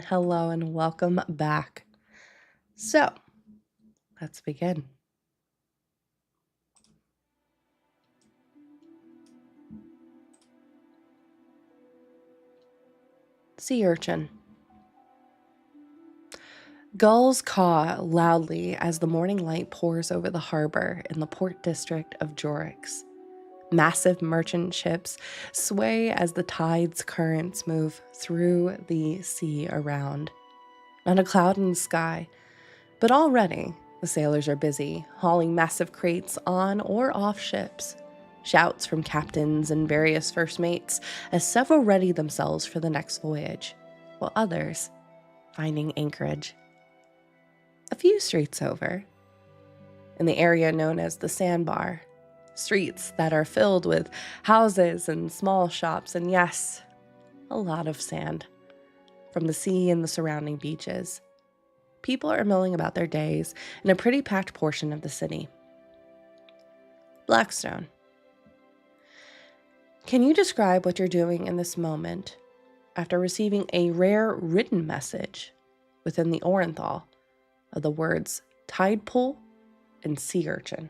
hello, and welcome back. So, let's begin. Sea urchin. Gulls caw loudly as the morning light pours over the harbor in the port district of Jorix. Massive merchant ships sway as the tide's currents move through the sea around. Not a cloud in the sky, but already the sailors are busy, hauling massive crates on or off ships. Shouts from captains and various first mates as several ready themselves for the next voyage, while others finding anchorage. A few streets over, in the area known as the Sandbar, streets that are filled with houses and small shops, and yes, a lot of sand from the sea and the surrounding beaches. People are milling about their days in a pretty packed portion of the city. Blackstone. Can you describe what you're doing in this moment after receiving a rare written message within the Orenthal of the words tide pool and sea urchin?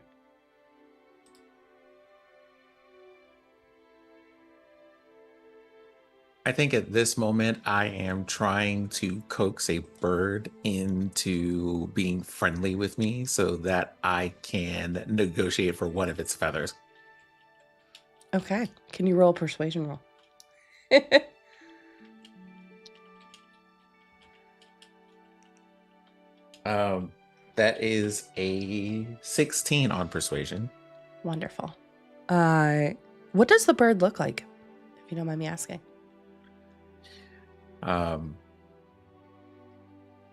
I think at this moment, I am trying to coax a bird into being friendly with me so that I can negotiate for one of its feathers. Okay. Can you roll a persuasion roll? That is a 16 on persuasion. Wonderful. What does the bird look like, if you don't mind me asking?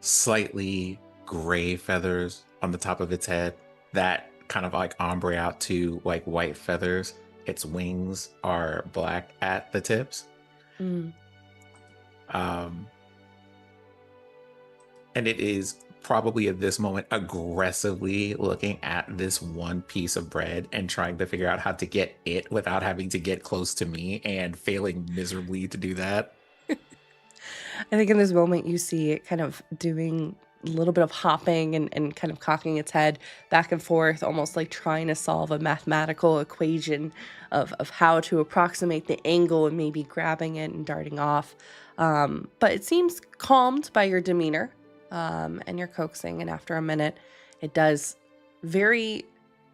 Slightly gray feathers on the top of its head that kind of like ombre out to like white feathers. Its wings are black at the tips. Mm. And it is probably at this moment aggressively looking at this one piece of bread and trying to figure out how to get it without having to get close to me and failing miserably to do that. I think in this moment you see it kind of doing a little bit of hopping and kind of cocking its head back and forth, almost like trying to solve a mathematical equation of how to approximate the angle and maybe grabbing it and darting off. But it seems calmed by your demeanor and your coaxing, and after a minute, it does very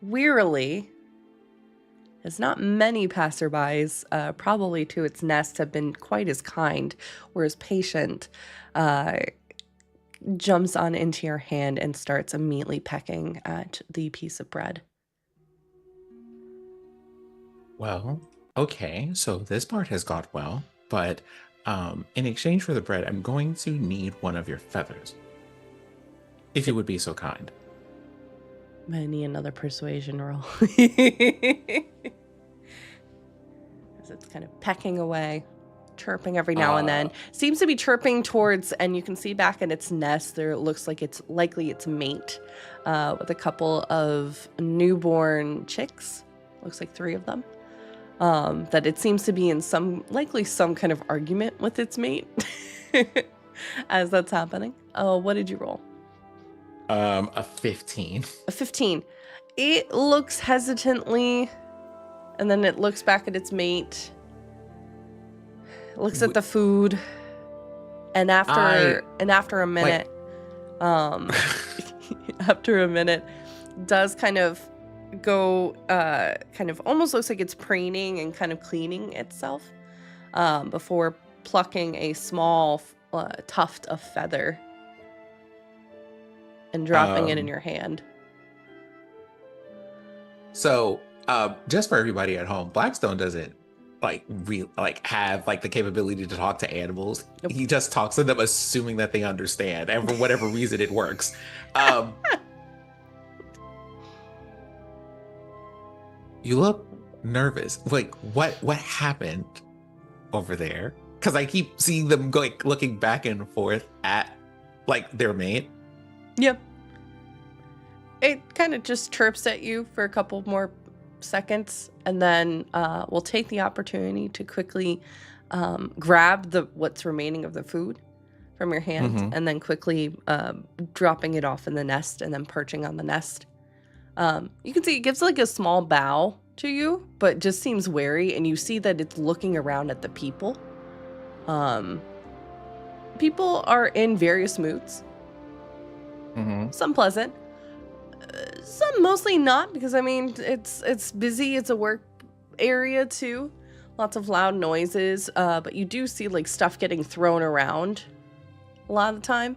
wearily, as not many passerbys, probably to its nest, have been quite as kind or as patient, jumps on into your hand and starts immediately pecking at the piece of bread. Well, okay, so this part has got well, but in exchange for the bread, I'm going to need one of your feathers. If you would be so kind. I'm gonna need another persuasion roll. As it's kind of pecking away, chirping every now and then. Seems to be chirping towards, and you can see back in its nest there, it looks like it's likely its mate, with a couple of newborn chicks. Looks like 3 of them. That it seems to be in likely some kind of argument with its mate as that's happening. Oh, what did you roll? A 15. A 15. It looks hesitantly, and then it looks back at its mate. It looks at the food, and after a minute, after a minute, does kind of go, kind of almost looks like it's preening and kind of cleaning itself, before plucking a small tuft of feather and dropping it in your hand. So, just for everybody at home, Blackstone doesn't have the capability to talk to animals. Nope. He just talks to them, assuming that they understand, and for whatever reason, it works. You look nervous. Like, what happened over there? Because I keep seeing them looking back and forth at their mate. Yep. It kind of just chirps at you for a couple more seconds, and then we'll take the opportunity to quickly grab what's remaining of the food from your hand, Mhm. and then quickly dropping it off in the nest and then perching on the nest. You can see it gives like a small bow to you, but just seems wary, and you see that it's looking around at the people. People are in various moods, Mhm. some pleasant, some mostly not, because I mean it's busy, it's a work area too, lots of loud noises, but you do see like stuff getting thrown around a lot of the time.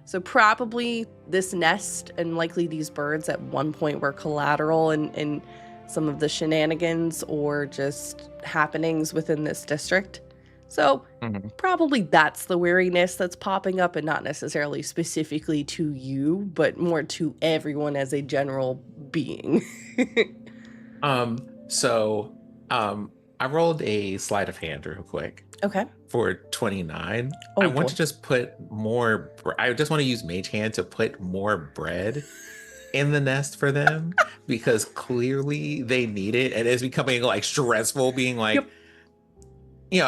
So probably this nest and likely these birds at one point were collateral in some of the shenanigans or just happenings within this district. So Mhm. probably that's the wariness that's popping up, and not necessarily specifically to you, but more to everyone as a general being. So, I rolled a sleight of hand real quick Okay. for 29. I Oh want boy. to just put more. I just want to use Mage Hand to put more bread in the nest for them because clearly they need it, and it's becoming like stressful. Being like, Yep.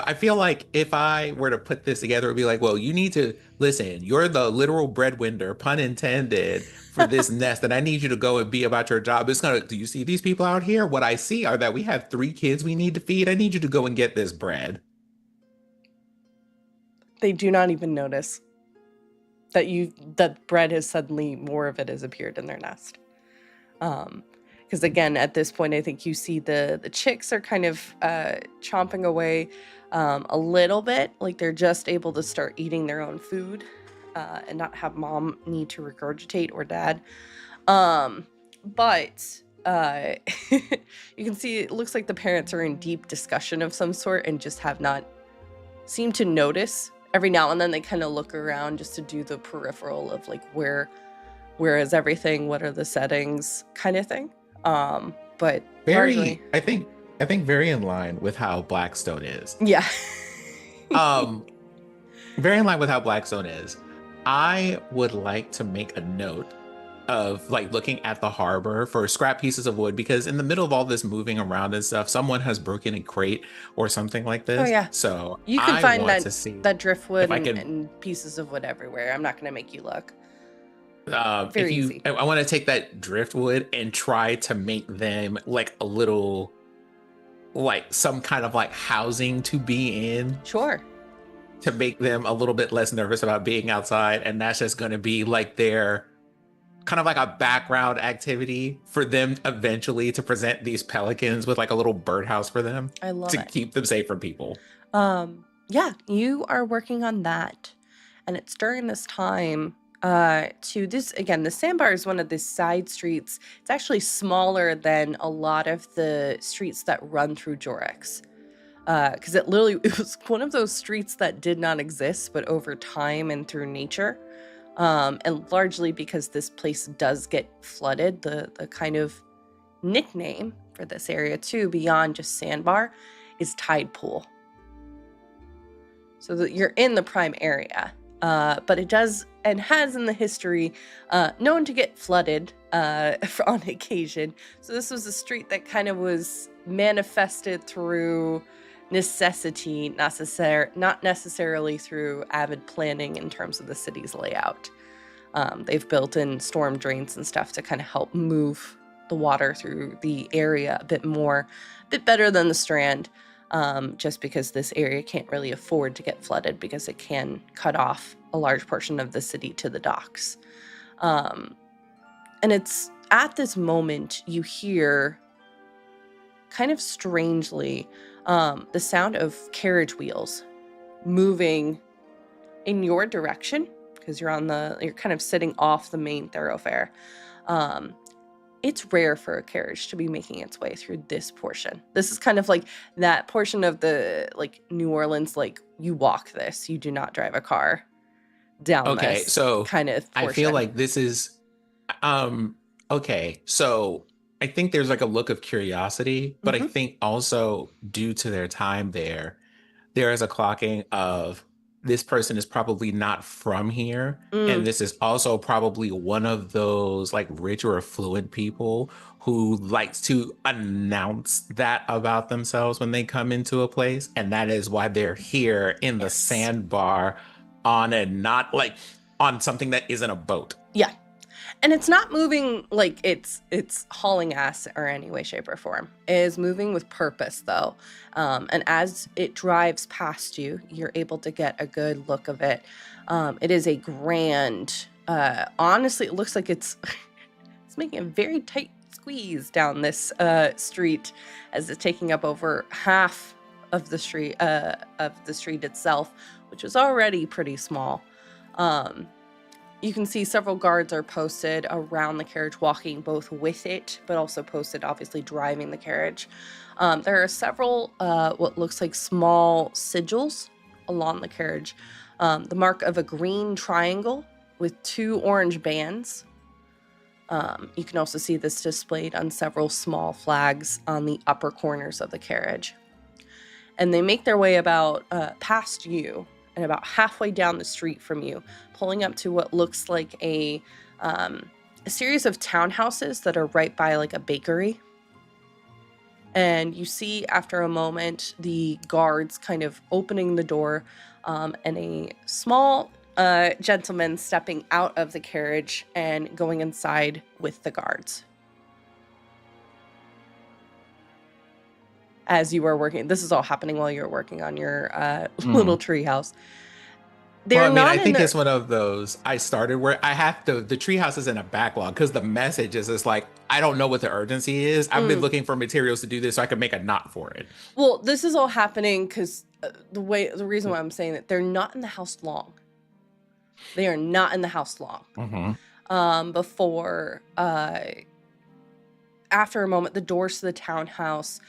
I feel like if I were to put this together, it'd be like, well, you need to listen. You're the literal breadwinner, pun intended, for this nest, and I need you to go and be about your job. It's gonna. Do you see these people out here? What I see are that we have 3 kids we need to feed. I need you to go and get this bread. They do not even notice that bread has suddenly, more of it has appeared in their nest. Because again, at this point, I think you see the chicks are kind of chomping away a little bit, like they're just able to start eating their own food and not have mom need to regurgitate, or dad. But you can see it looks like the parents are in deep discussion of some sort and just have not seemed to notice. Every now and then they kind of look around just to do the peripheral of like where is everything, what are the settings kind of thing. But largely, I think very in line with how Blackstone is. yeah. Um, very in line with how Blackstone is. I would like to make a note of like looking at the harbor for scrap pieces of wood because in the middle of all this moving around and stuff, someone has broken a crate or something like Oh this. yeah. So You can I find want to see that driftwood if I can. and pieces of wood everywhere. I'm not going to make you look. If Very you, easy. I want to take that driftwood and try to make them like a little, like some kind of like housing to be in Sure. to make them a little bit less nervous about being outside. And that's just going to be like their kind of like a background activity for them eventually to present these pelicans with like a little birdhouse for them I love to it. keep them safe from people. Yeah, you are working on that. And it's during this time to this, again, the sandbar is one of the side streets. It's actually smaller than a lot of the streets that run through Jorix. Because it was one of those streets that did not exist, but over time and through nature, and largely because this place does get flooded, the kind of nickname for this area too, beyond just sandbar, is tide pool. So that you're in the prime area, but it does and has in the history known to get flooded on occasion. So this was a street that kind of was manifested through necessity, not necessarily through avid planning in terms of the city's layout. They've built in storm drains and stuff to kind of help move the water through the area a bit better than the Strand, just because this area can't really afford to get flooded because it can cut off a large portion of the city to the docks. And it's at this moment you hear, kind of strangely, the sound of carriage wheels moving in your direction, because you're kind of sitting off the main thoroughfare. It's rare for a carriage to be making its way through this portion. This is kind of like that portion of the like New Orleans, like you walk this, you do not drive a car down Okay, this so kind of I feel portion. like this is okay. So I think there's like a look of curiosity, but I Mm-hmm. think also due to their time there is a clocking of this person is probably not from here. And Mm, this is also probably one of those like rich or affluent people who likes to announce that about themselves when they come into a place. And that is why they're here in the yes. sandbar on and not like on something that isn't a boat. Yeah. And it's not moving like it's hauling ass or any way, shape, or form. It is moving with purpose, though. And as it drives past you, you're able to get a good look of it. It is a grand, honestly, it looks like it's making a very tight squeeze down this street, as it's taking up over half of the street itself, which is already pretty small. You can see several guards are posted around the carriage, walking both with it, but also posted, obviously, driving the carriage. There are several what looks like small sigils along the carriage. The mark of a green triangle with 2 orange bands. You can also see this displayed on several small flags on the upper corners of the carriage. And they make their way about past you and about halfway down the street from you, pulling up to what looks like a series of townhouses that are right by like a bakery. And you see after a moment the guards kind of opening the door, and a small gentleman stepping out of the carriage and going inside with the guards. As you are working, this is all happening while you're working on your little tree house. I think it's one of those I started where I have to, the treehouse is in a backlog because the message is just like, I don't know what the urgency is. I've been looking for materials to do this so I can make a knot for it. Well, this is all happening because the reason why I'm saying that, they're not in the house long. They are not in the house long. Before, after a moment, the doors to the townhouse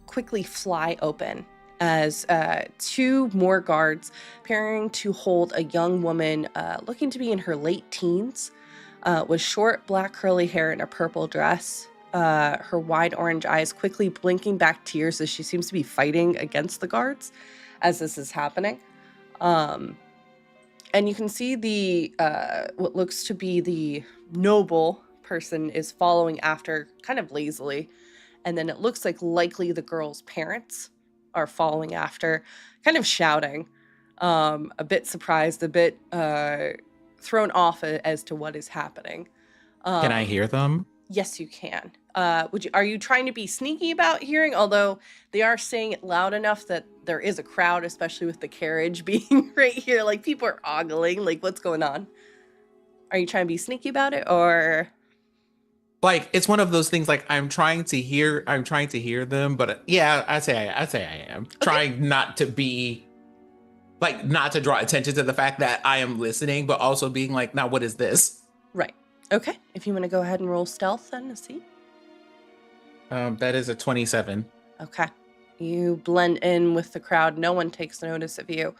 quickly fly open as 2 more guards, appearing to hold a young woman looking to be in her late teens, with short black curly hair and a purple dress, her wide orange eyes quickly blinking back tears as she seems to be fighting against the guards as this is happening. And you can see the what looks to be the noble person is following after kind of lazily. And then it looks like likely the girl's parents are following after, kind of shouting, a bit surprised, a bit thrown off as to what is happening. Can I hear them? Yes, you can. Are you trying to be sneaky about hearing? Although they are saying it loud enough that there is a crowd, especially with the carriage being right here. Like, people are ogling. Like, what's going on? Are you trying to be sneaky about it, or? Like, it's one of those things, like, I'm trying to hear them, but yeah, I'd say I am. Okay. Trying not to be, like, not to draw attention to the fact that I am listening, but also being like, now what is this? Right. Okay. If you want to go ahead and roll stealth then to see. That is a 27. Okay. You blend in with the crowd. No one takes notice of you.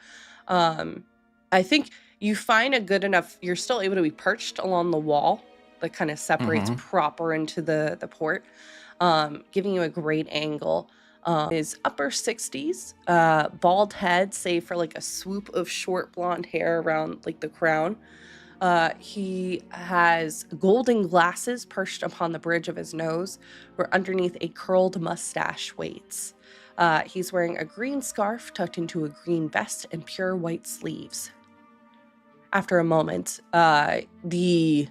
I think you find a good enough, you're still able to be perched along the wall that kind of separates proper into the port, giving you a great angle. His upper 60s, bald head, save for like a swoop of short blonde hair around like the crown. He has golden glasses perched upon the bridge of his nose, where underneath a curled mustache waits. He's wearing a green scarf tucked into a green vest and pure white sleeves. After a moment, the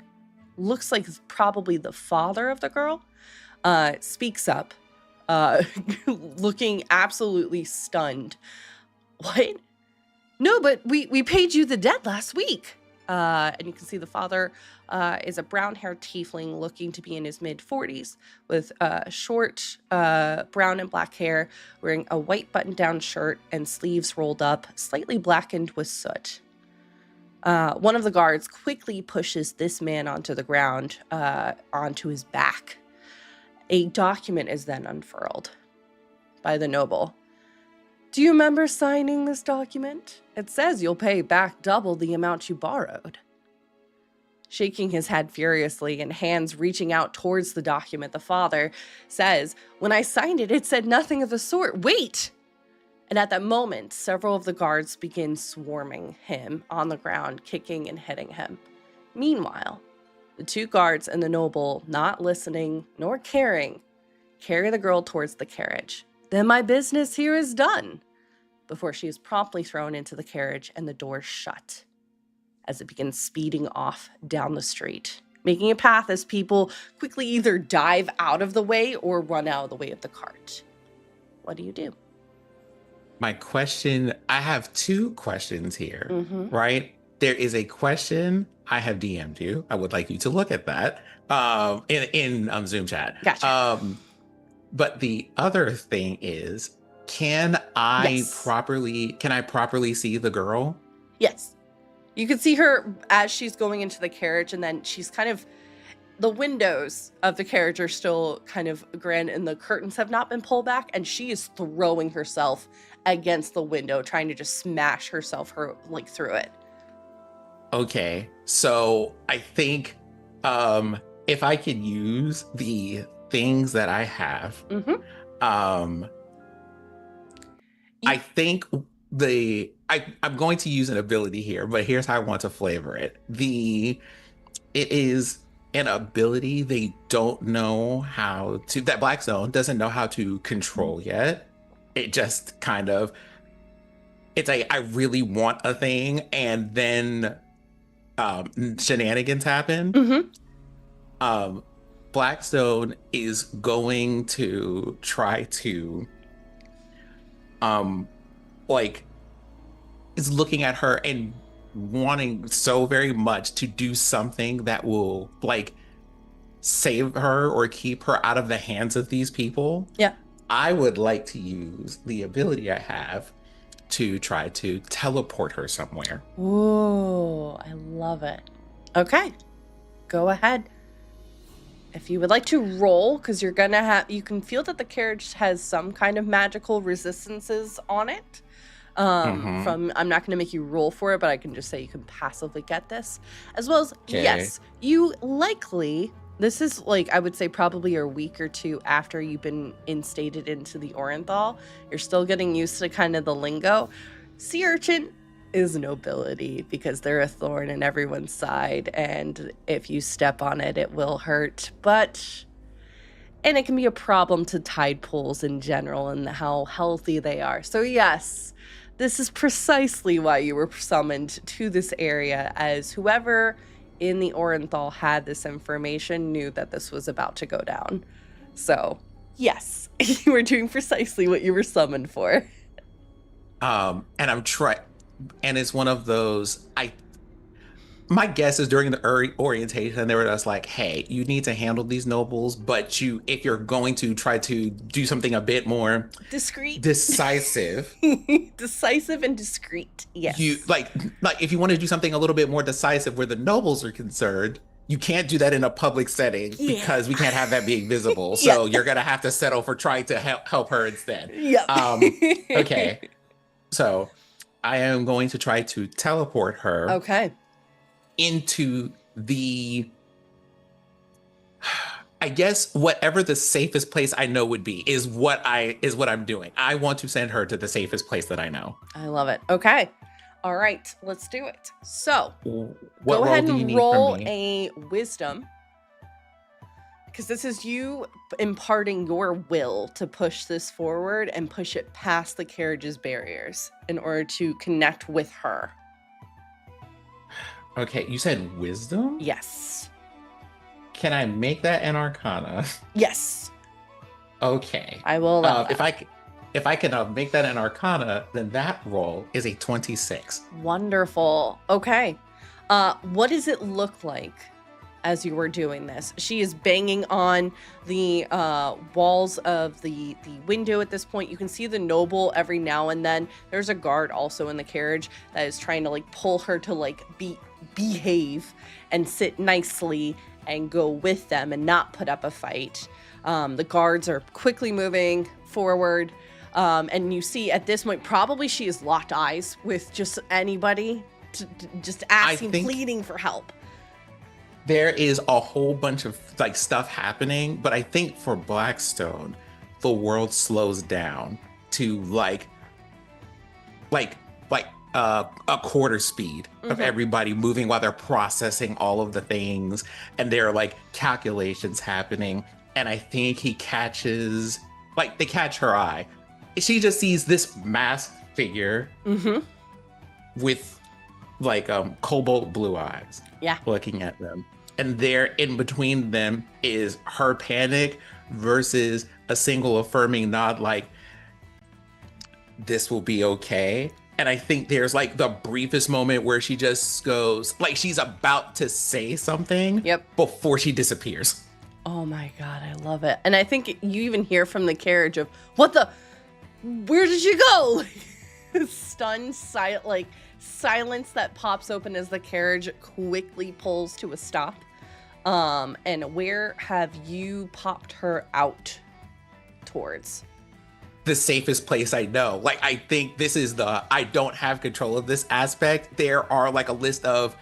looks like probably the father of the girl speaks up, looking absolutely stunned. What? No, but we paid you the debt last week. And you can see the father is a brown-haired tiefling looking to be in his mid-40s with short brown and black hair, wearing a white button-down shirt and sleeves rolled up, slightly blackened with soot. One of the guards quickly pushes this man onto the ground, onto his back. A document is then unfurled by the noble. Do you remember signing this document? It says you'll pay back double the amount you borrowed. Shaking his head furiously and hands reaching out towards the document, the father says, when I signed it, it said nothing of the sort. Wait! And at that moment, several of the guards begin swarming him on the ground, kicking and hitting him. Meanwhile, the 2 guards and the noble, not listening nor caring, carry the girl towards the carriage. Then my business here is done. before she is promptly thrown into the carriage and the doors shut as it begins speeding off down the street, making a path as people quickly either dive out of the way or run out of the way of the cart. What do you do? My question, I have two questions here, right? There is a question I have DM'd you. I would like you to look at that in Zoom chat. Gotcha. But the other thing is, can I properly see the girl? Yes. You can see her as she's going into the carriage, and then she's kind of, the windows of the carriage are still kind of grand and the curtains have not been pulled back, and she is throwing herself against the window, trying to just smash herself through it. Okay, so I think if I could use the things that I have, I think I'm going to use an ability here, but here's how I want to flavor it. It is an ability they don't know how to, that Blackstone doesn't know how to control yet. It just kind of, I really want a thing, and then shenanigans happen. Blackstone is going to try to is looking at her and wanting so very much to do something that will save her or keep her out of the hands of these people. Yeah. I would like to use the ability I have to try to teleport her somewhere. Ooh, I love it. Okay, go ahead. If you would like to roll, because you can feel that the carriage has some kind of magical resistances on it. I'm not going to make you roll for it, but I can just say you can passively get this. As well as, yes, you likely, this is I would say probably a week or two after you've been instated into the Orenthal. You're still getting used to kind of the lingo. Sea urchin is nobility because they're a thorn in everyone's side, and if you step on it, it will hurt. And it can be a problem to tide pools in general and how healthy they are. So yes, this is precisely why you were summoned to this area, as whoever in the Orenthal had this information knew that this was about to go down. So yes, you were doing precisely what you were summoned for. And I'm trying, and it's one of those, my guess is during the orientation, they were just like, hey, you need to handle these nobles, but if you're going to try to do something a bit more decisive. Decisive and discreet, yes. You if you want to do something a little bit more decisive where the nobles are concerned, you can't do that in a public setting because we can't have that being visible. So you're going to have to settle for trying to help her instead. Yep. Okay. So I am going to try to teleport her. Okay. Into the, I guess whatever the safest place I know would be is what I'm doing. I want to send her to the safest place that I know. I love it. Okay. All right, let's do it. So go ahead and roll a wisdom, because this is you imparting your will to push this forward and push it past the carriage's barriers in order to connect with her. Okay, you said wisdom? Yes. Can I make that an arcana? Yes. Okay. I will allow that. If I can make that an arcana, then that roll is a 26. Wonderful. Okay. What does it look like as you were doing this? She is banging on the walls of the window at this point. You can see the noble every now and then. There's a guard also in the carriage that is trying to pull her to behave and sit nicely and go with them and not put up a fight. The guards are quickly moving forward. And you see at this point, probably she has locked eyes with just anybody, just asking, pleading for help. There is a whole bunch of stuff happening, but I think for Blackstone, the world slows down to a quarter speed of everybody moving while they're processing all of the things, and there are calculations happening. And I think he catches, they catch her eye. She just sees this mass figure with like cobalt blue eyes. Yeah. Looking at them. And there in between them is her panic versus a single affirming nod like, this will be okay. And I think there's like the briefest moment where she just goes, like she's about to say something before she disappears. Oh my God, I love it. And I think you even hear from the carriage of, what the, where did she go? Stunned, silence that pops open as the carriage quickly pulls to a stop. And where have you popped her out towards? The safest place I know. Like, I think this is I don't have control of this aspect. There are like a list of,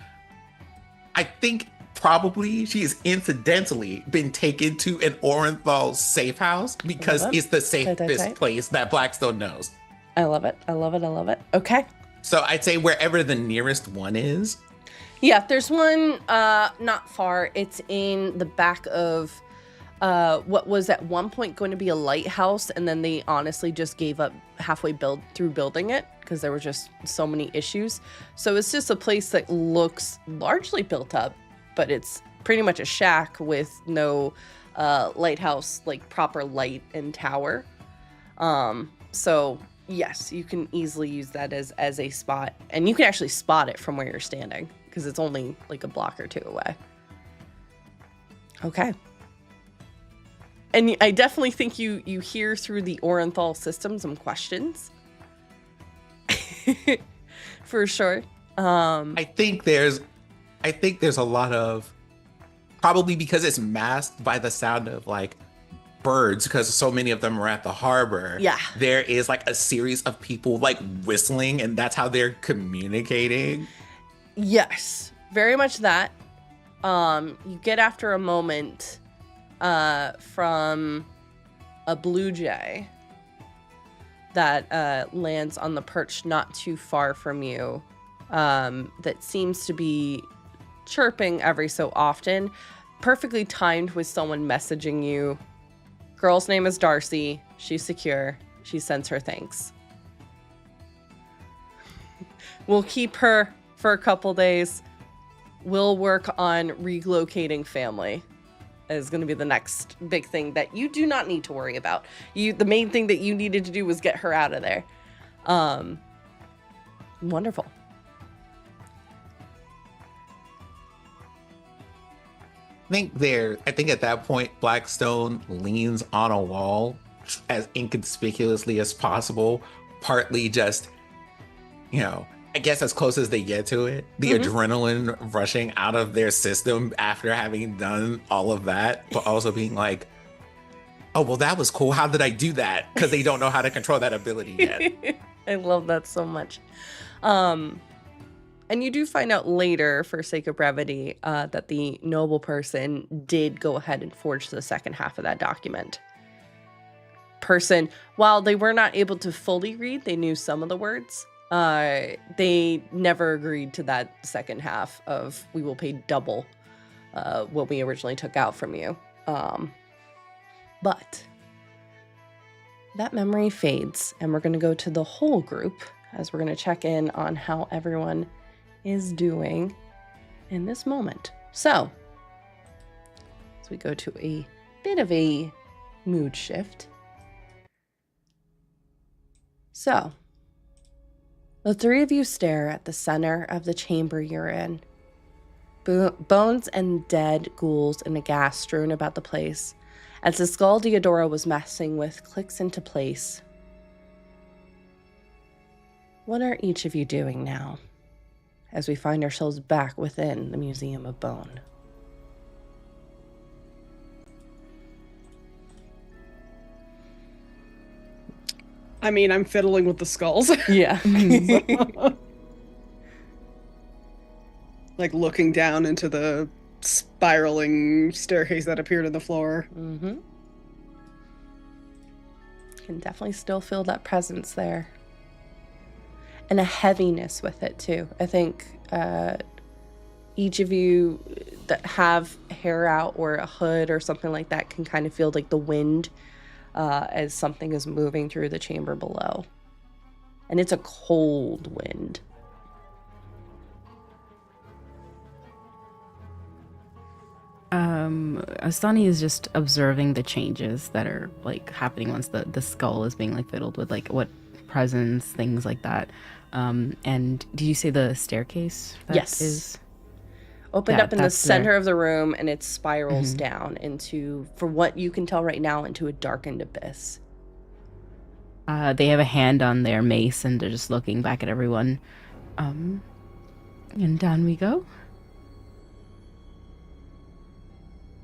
I think probably she has incidentally been taken to an Orenthal safe house because it's the safest place that Blackstone knows. I love it. I love it. I love it. Okay. So I'd say wherever the nearest one is. Yeah, there's one not far. It's in the back of what was at one point going to be a lighthouse, and then they honestly just gave up halfway through building it because there were just so many issues. So it's just a place that looks largely built up, but it's pretty much a shack with no lighthouse, like proper light and tower. So yes, you can easily use that as a spot, and you can actually spot it from where you're standing because it's only like a block or two away. Okay. And I definitely think you hear through the Orenthal system some questions. For sure. I think there's a lot of, probably because it's masked by the sound of like birds, because so many of them are at the harbor. Yeah. There is like a series of people like whistling, and that's how they're communicating. Yes, very much that. You get after a moment from a blue jay that lands on the perch not too far from you, that seems to be chirping every so often, perfectly timed with someone messaging you. Girl's name is Darcy. She's secure. She sends her thanks. We'll keep her for a couple days. We'll work on relocating family. Is going to be the next big thing that you do not need to worry about. The main thing that you needed to do was get her out of there. Wonderful. I think at that point, Blackstone leans on a wall as inconspicuously as possible, partly just, I guess as close as they get to it, the adrenaline rushing out of their system after having done all of that, but also being like, oh, well, that was cool. How did I do that? Because they don't know how to control that ability yet. I love that so much. And you do find out later, for sake of brevity, that the noble person did go ahead and forge the second half of that document. While they were not able to fully read, they knew some of the words. They never agreed to that second half of, we will pay double what we originally took out from you. But that memory fades, and we're going to go to the whole group as we're going to check in on how everyone is doing in this moment. So, as we go to a bit of a mood shift. So, the three of you stare at the center of the chamber you're in. Bones and dead ghouls in a gas strewn about the place, as the skull Deodora was messing with clicks into place. What are each of you doing now, as we find ourselves back within the Museum of Bone? I mean, I'm fiddling with the skulls. Yeah. Like looking down into the spiraling staircase that appeared in the floor. Mm-hmm. Can definitely still feel that presence there. And a heaviness with it, too. I think each of you that have hair out or a hood or something like that can kind of feel like the wind as something is moving through the chamber below. and it's a cold wind. Asani is just observing the changes that are like happening once the skull is being like fiddled with like what presents, things like that. And did you say the staircase? Yes. Is opened up in the center there. of the room, and it spirals down into, for what you can tell right now, into a darkened abyss. They have a hand on their mace and they're just looking back at everyone. And down we go.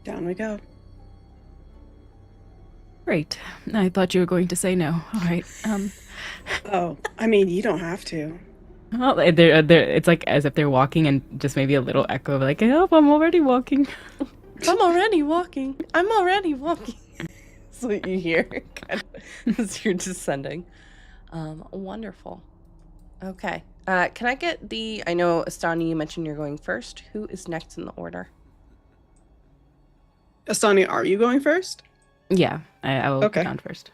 Down we go. Great. I thought you were going to say no. All right. Oh, I mean, you don't have to. Well, it's like as if they're walking and just maybe a little echo of like, oh, I'm already walking. I'm already walking. I'm already walking. That's what you hear kind of as you're descending. Wonderful. Okay. Can I get I know, Astani, you mentioned you're going first. Who is next in the order? Astani, are you going first? Yeah, I will Okay. go down first.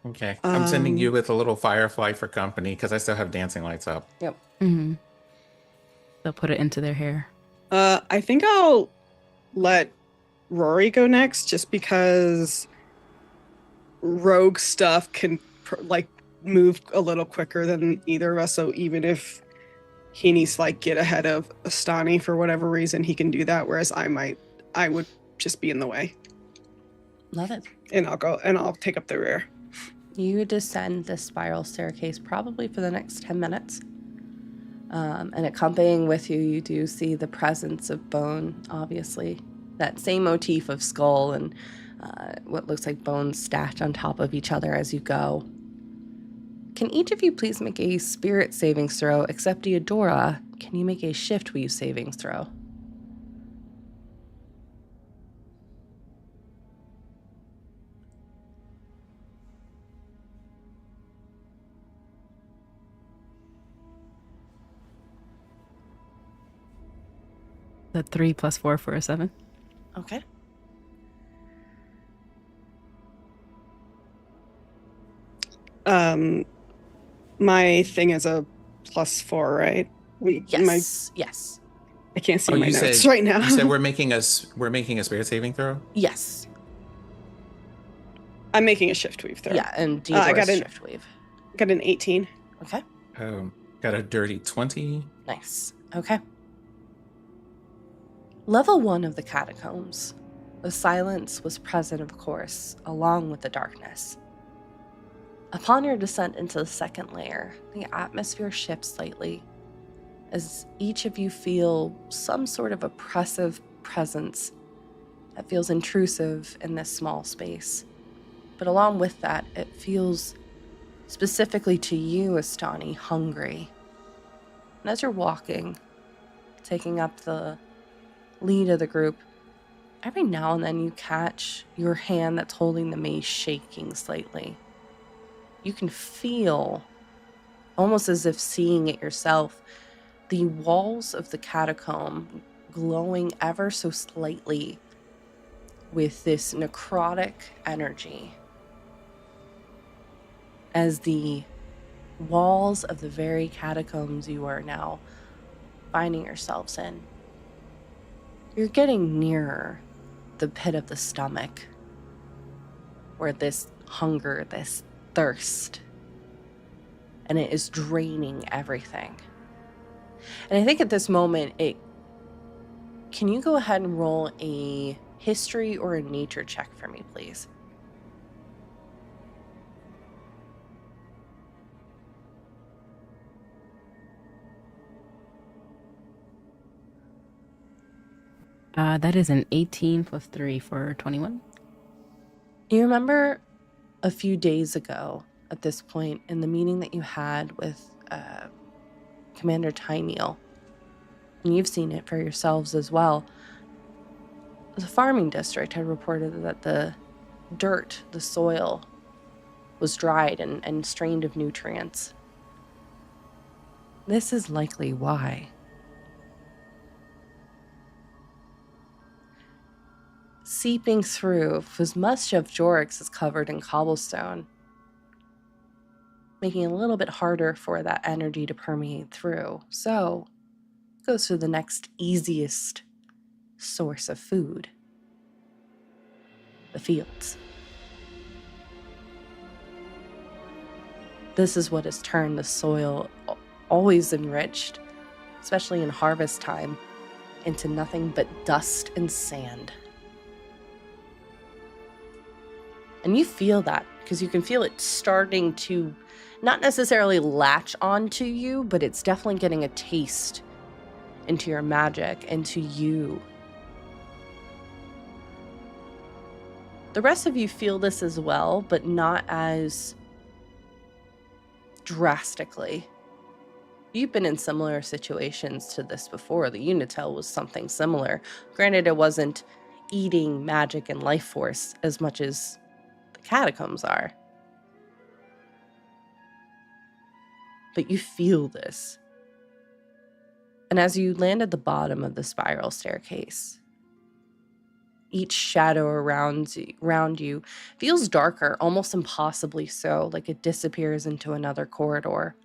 Okay. I'm sending you with a little firefly for company because I still have dancing lights up. Yep. Mm-hmm. They'll put it into their hair. I think I'll let Rory go next just because rogue stuff can move a little quicker than either of us. So even if he needs to get ahead of Astani for whatever reason, he can do that. Whereas I would just be in the way. Love it. And I'll take up the rear. You descend this spiral staircase probably for the next 10 minutes. And accompanying with you, you do see the presence of bone, obviously. That same motif of skull and what looks like bones stacked on top of each other as you go. Can each of you please make a spirit savings throw, except Eudora? Can you make a shift will you savings throw? That 3 + 4 for a 7. Okay. My thing is a +4, right? Yes. Yes. I can't see Oh, my you notes said- right now. You said we're making a spirit saving throw? Yes. I'm making a shift weave throw. Yeah, and I Deodora's got shift wave. Got an 18. Okay. Got a dirty 20. Nice. Okay. Level 1 of the catacombs. The silence was present, of course, along with the darkness. Upon your descent into the second layer, the atmosphere shifts slightly, as each of you feel some sort of oppressive presence that feels intrusive in this small space. But along with that, it feels specifically to you, Astani, hungry. And as you're walking, taking up the lead of the group, every now and then you catch your hand that's holding the mace shaking slightly. You can feel, almost as if seeing it yourself, the walls of the catacomb glowing ever so slightly with this necrotic energy, as the walls of the very catacombs you are now finding yourselves in. You're getting nearer the pit of the stomach, where this hunger, this thirst, and it is draining everything. And I think at this moment, can you go ahead and roll a history or a nature check for me, please? That is an 18 + 3 for 21. You remember a few days ago at this point in the meeting that you had with Commander Tymeal, and you've seen it for yourselves as well. The farming district had reported that the dirt, the soil, was dried and strained of nutrients. This is likely why. Seeping through, as much of Jorix is covered in cobblestone, making it a little bit harder for that energy to permeate through. So it goes to the next easiest source of food, the fields. This is what has turned the soil, always enriched, especially in harvest time, into nothing but dust and sand. And you feel that because you can feel it starting to not necessarily latch onto you, but it's definitely getting a taste into your magic, into you. The rest of you feel this as well, but not as drastically. You've been in similar situations to this before. The Unitel was something similar. Granted, it wasn't eating magic and life force as much as the catacombs are. But you feel this. And as you land at the bottom of the spiral staircase, each shadow around you feels darker, almost impossibly so, like it disappears into another corridor.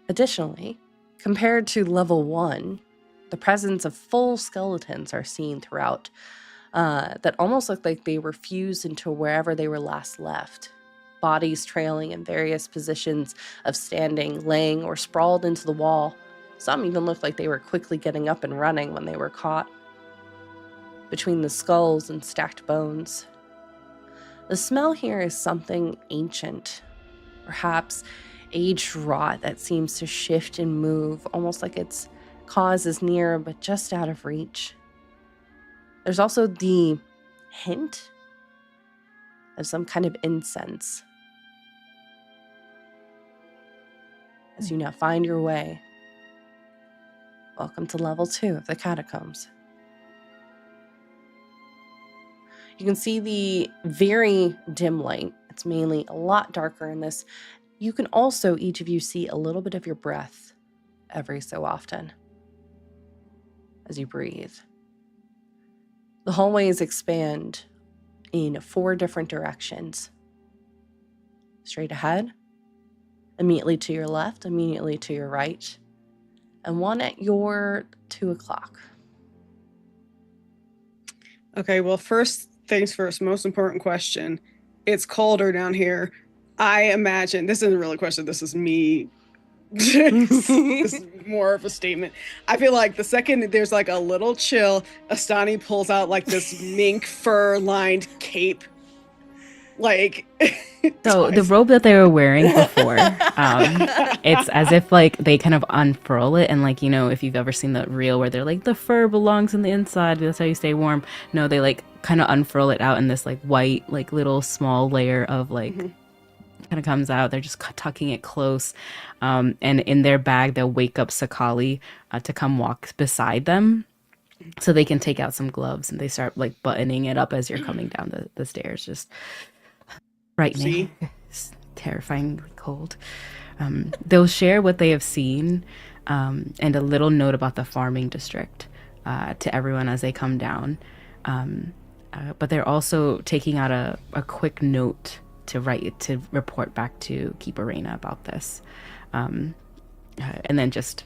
Additionally, compared to level 1, the presence of full skeletons are seen throughout that almost look like they were fused into wherever they were last left. Bodies trailing in various positions of standing, laying, or sprawled into the wall. Some even looked like they were quickly getting up and running when they were caught. Between the skulls and stacked bones. The smell here is something ancient, perhaps aged rot that seems to shift and move, almost like its cause is near but just out of reach. There's also the hint of some kind of incense. As you now find your way. Welcome to level 2 of the catacombs. You can see the very dim light. It's mainly a lot darker in this. You can also, each of you, see a little bit of your breath every so often as you breathe. The hallways expand in 4 different directions. Straight ahead, immediately to your left, immediately to your right, and one at your 2 o'clock. Okay, well, first things first, most important question. It's colder down here. I imagine, this isn't really a question, this is me. This is more of a statement. I feel like the second there's like a little chill, Astani pulls out like this mink fur lined cape. Like So the robe that they were wearing before, it's as if like they kind of unfurl it, and like, you know, if you've ever seen the reel where they're like, the fur belongs in the inside, that's how you stay warm. No, they like kind of unfurl it out in this like white, like little small layer of like kind of comes out. They're just tucking it close, and in their bag they'll wake up Sakali to come walk beside them, so they can take out some gloves, and they start like buttoning it up as you're coming down the stairs. Just frightening. It's terrifyingly cold. They'll share what they have seen, and a little note about the farming district to everyone as they come down. But they're also taking out a quick note to report back to Keeper Reina about this. And then just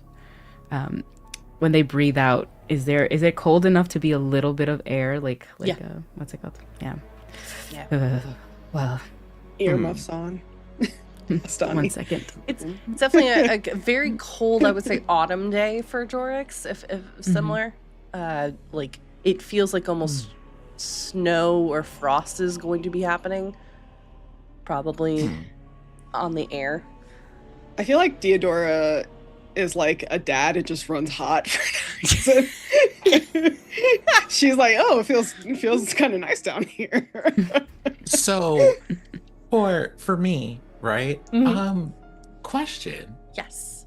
when they breathe out, is it cold enough to be a little bit of air? Like Yeah. What's it called? Yeah. Well, earmuffs on. Astani. 1 second. It's definitely a very cold, I would say, autumn day for Jorix, if similar. Like, it feels like almost snow or frost is going to be happening. Probably on the air. I feel like Theodora is like a dad and just runs hot for no reason. She's like, oh, it feels kind of nice down here. So for me, right? Question. Yes.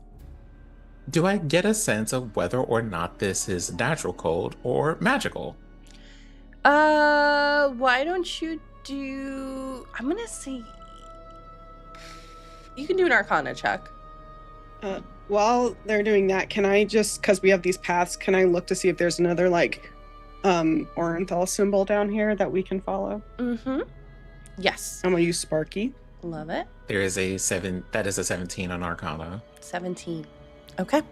Do I get a sense of whether or not this is natural cold or magical? Why don't you do... I'm gonna say... You can do an Arcana check. While they're doing that, can I just, because we have these paths, can I look to see if there's another like Orenthal symbol down here that we can follow? Yes. I'm gonna use Sparky. Love it. There is a 17 on Arcana. 17. Okay.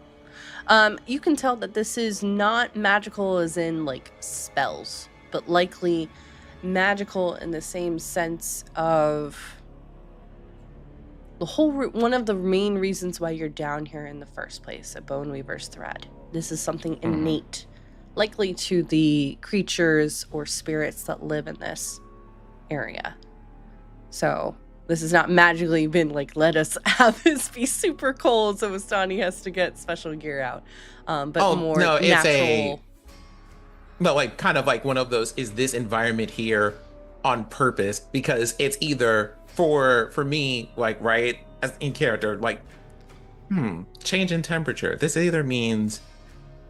You can tell that this is not magical as in like spells, but likely magical in the same sense of the whole one of the main reasons why you're down here in the first place, a Bone Weaver's thread. This is something innate, likely to the creatures or spirits that live in this area. So this has not magically been like, let us have this be super cold so Astani has to get special gear out. But more natural. No, like kind of like one of those, is this environment here on purpose? Because it's either for me, like, right, as in character, like, change in temperature. This either means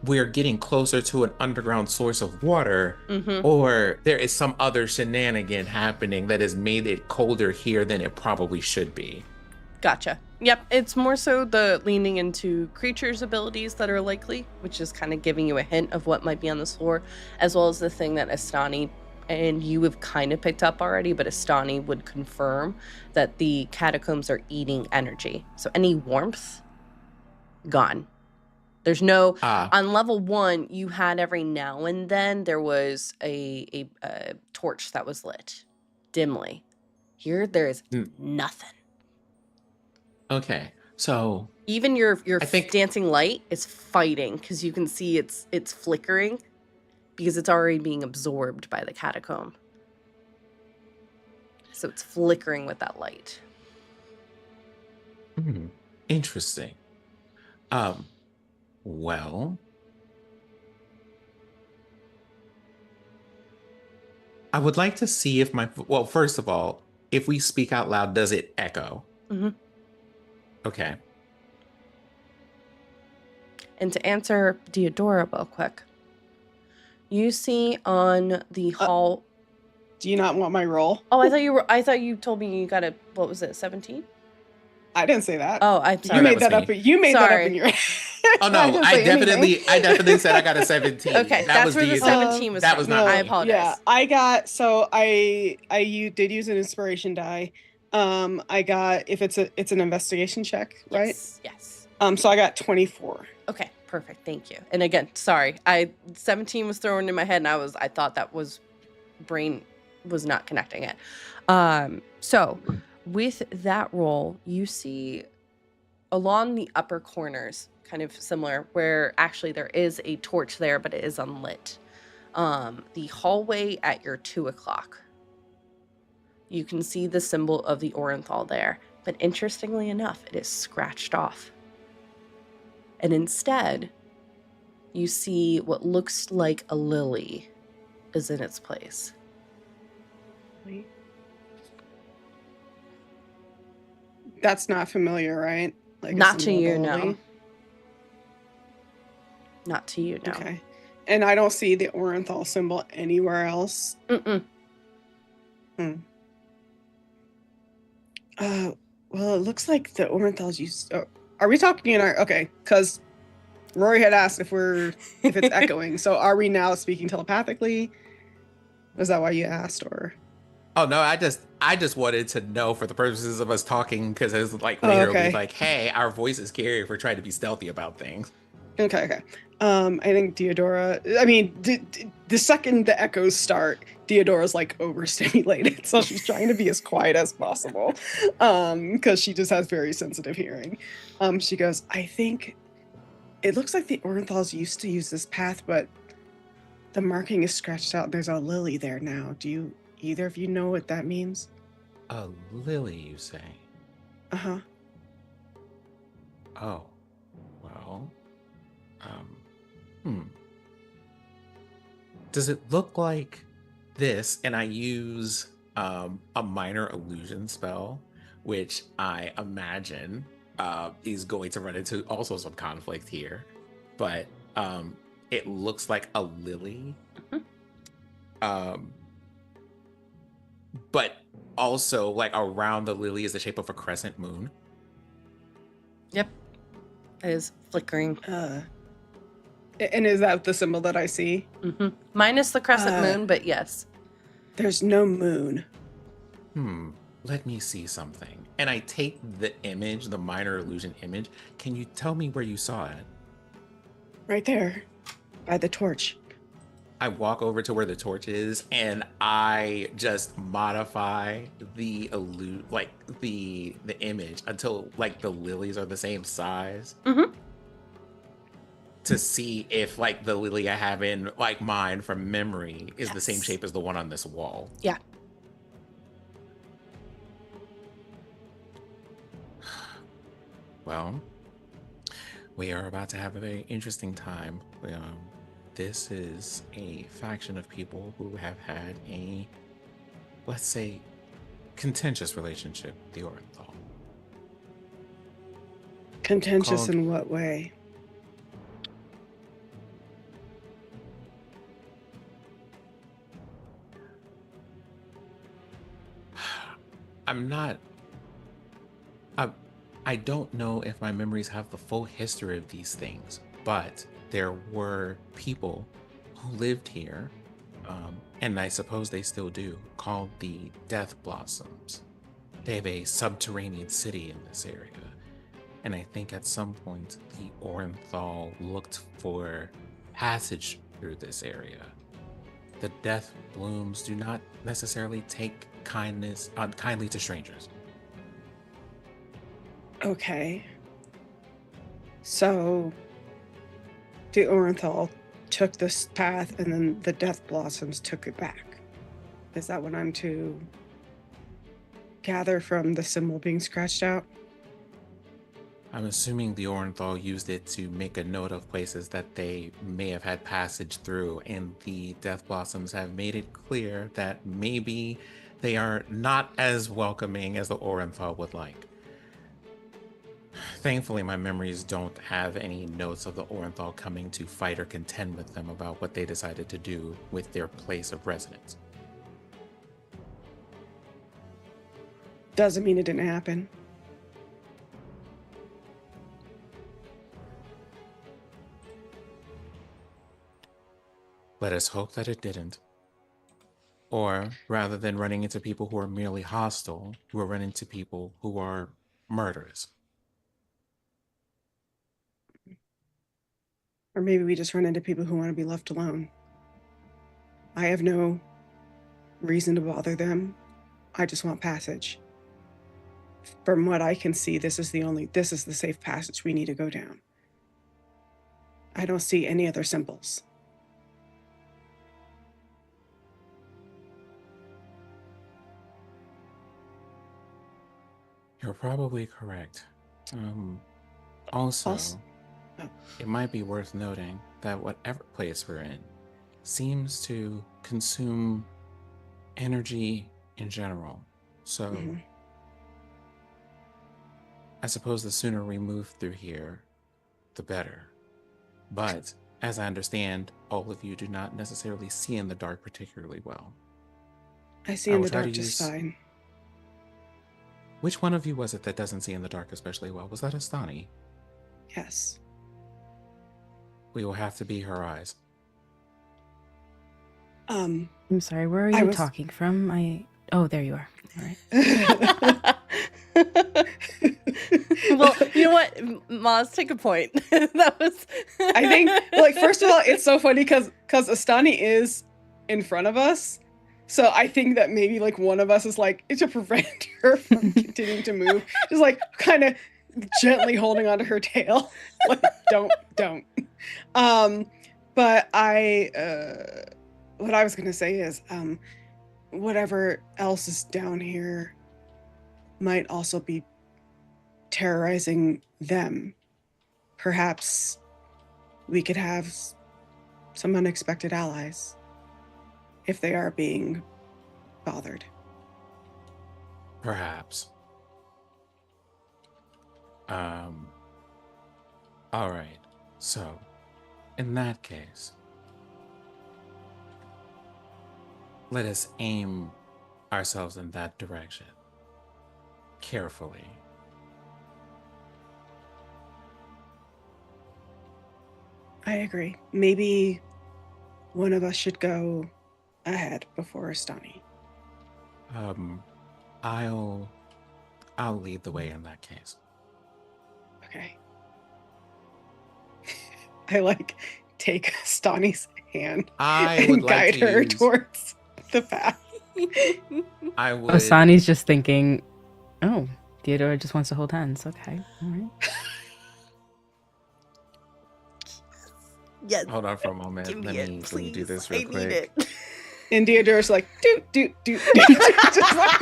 we're getting closer to an underground source of water, or there is some other shenanigan happening that has made it colder here than it probably should be. Gotcha. Yep, it's more so the leaning into creatures' abilities that are likely, which is kind of giving you a hint of what might be on this floor, as well as the thing that Astani and you have kind of picked up already, but Astani would confirm that the catacombs are eating energy. So any warmth, gone. There's no, on level 1, you had every now and then there was a torch that was lit dimly. Here, there is nothing. Okay, so even your dancing light is fighting because you can see it's flickering because it's already being absorbed by the catacomb. So it's flickering with that light. Interesting. Well, I would like to see if first of all, if we speak out loud, does it echo? Okay. And to answer Deodora real quick, you see on the hall. Do you not want my roll? Oh, I thought you told me you got a, what was it, 17? I didn't say that. Oh, I'm sorry. You made that up. You made that up in your. Oh no, I definitely said I got a 17. Okay, that's where the 17 was. That was not. I apologize. Yeah, I got. So you did use an inspiration die. I got, if it's an investigation check, right? Yes. So I got 24. Okay, perfect. Thank you. And again, sorry, 17 was thrown in my head, and I thought that was brain was not connecting it. So with that roll, you see along the upper corners, kind of similar, where actually there is a torch there, but it is unlit. The hallway at your 2 o'clock. You can see the symbol of the Orenthal there, but interestingly enough, it is scratched off. And instead, you see what looks like a lily is in its place. That's not familiar, right? Like not to you, no. Not to you, no. Okay. And I don't see the Orenthal symbol anywhere else. Well, it looks like the Orenthals used. Are we talking in our? Okay, because Rory had asked if it's echoing. So are we now speaking telepathically? Was that why you asked, or? Oh no, I just wanted to know for the purposes of us talking, because it was like later we'll be like, hey, our voices carry if we're trying to be stealthy about things. Okay. I think Deodora. I mean, the second the echoes start, Deodora's like overstimulated, so she's trying to be as quiet as possible, because she just has very sensitive hearing. She goes, I think it looks like the Orenthals used to use this path, but the marking is scratched out. There's a lily there now. Do either of you know what that means? A lily, you say? Uh-huh. Oh, well, does it look like this? And I use a minor illusion spell, which I imagine is going to run into also some conflict here, but it looks like a lily. But also, like, around the lily is the shape of a crescent moon. Yep. It is flickering. And is that the symbol that I see? Minus the crescent moon, but yes. There's no moon. let me see something. And I take the image, the minor illusion image. Can you tell me where you saw it? Right there, by the torch. I walk over to where the torch is and I just modify the the image until like the lilies are the same size. Mm-hmm. To see if like the lily I have in like mine from memory is the same Yes. shape as the one on this wall. Yeah. Well, we are about to have a very interesting time. This is a faction of people who have had a, let's say, contentious relationship with the Orenthal. Contentious Called- in what way? I'm not. I don't know if my memories have the full history of these things, but there were people who lived here, and I suppose they still do, called the Death Blossoms. They have a subterranean city in this area, and I think at some point the Orenthal looked for passage through this area. The Death Blooms do not necessarily take kindly to strangers. Okay. So the Orenthal took this path and then the Death Blossoms took it back. Is that what I'm to gather from the symbol being scratched out? I'm assuming the Orenthal used it to make a note of places that they may have had passage through, and the Death Blossoms have made it clear that maybe they are not as welcoming as the Orenthal would like. Thankfully, my memories don't have any notes of the Orenthal coming to fight or contend with them about what they decided to do with their place of residence. Doesn't mean it didn't happen. Let us hope that it didn't. Or, rather than running into people who are merely hostile, we'll run into people who are murderous. Or maybe we just run into people who want to be left alone. I have no reason to bother them. I just want passage. From what I can see, this is the safe passage we need to go down. I don't see any other symbols. You're probably correct. Also, Oh. it might be worth noting that whatever place we're in seems to consume energy in general. So, Mhm. I suppose the sooner we move through here, the better. But, as I understand, all of you do not necessarily see in the dark particularly well. I see I in will the try to dark just use- fine. Which one of you was it that doesn't see in the dark especially well? Was that Astani? Yes. We will have to be her eyes. Um, I'm sorry, where are I you was- talking from? Oh, there you are. All right. Well, you know what, Maz, take a point. That was. I think, like, first of all, it's so funny because Astani is in front of us. So I think that maybe like one of us is like to prevent her from continuing to move, just like kind of gently holding onto her tail, like don't. But what I was gonna say is, whatever else is down here might also be terrorizing them. Perhaps we could have some unexpected allies if they are being bothered. Perhaps. All right. So, in that case, let us aim ourselves in that direction. Carefully. I agree. Maybe one of us should go ahead before Astani. I'll lead the way in that case. Okay. I like take Stani's hand I and would like guide to her use, towards the path. I would. Asani's just thinking, oh, Theodora just wants to hold hands. Okay, all right. Yes. Hold on for a moment. Give me Let it, me please. do this I real need quick. it. And Deodora's like, doot, doot, doot, doot. Just like,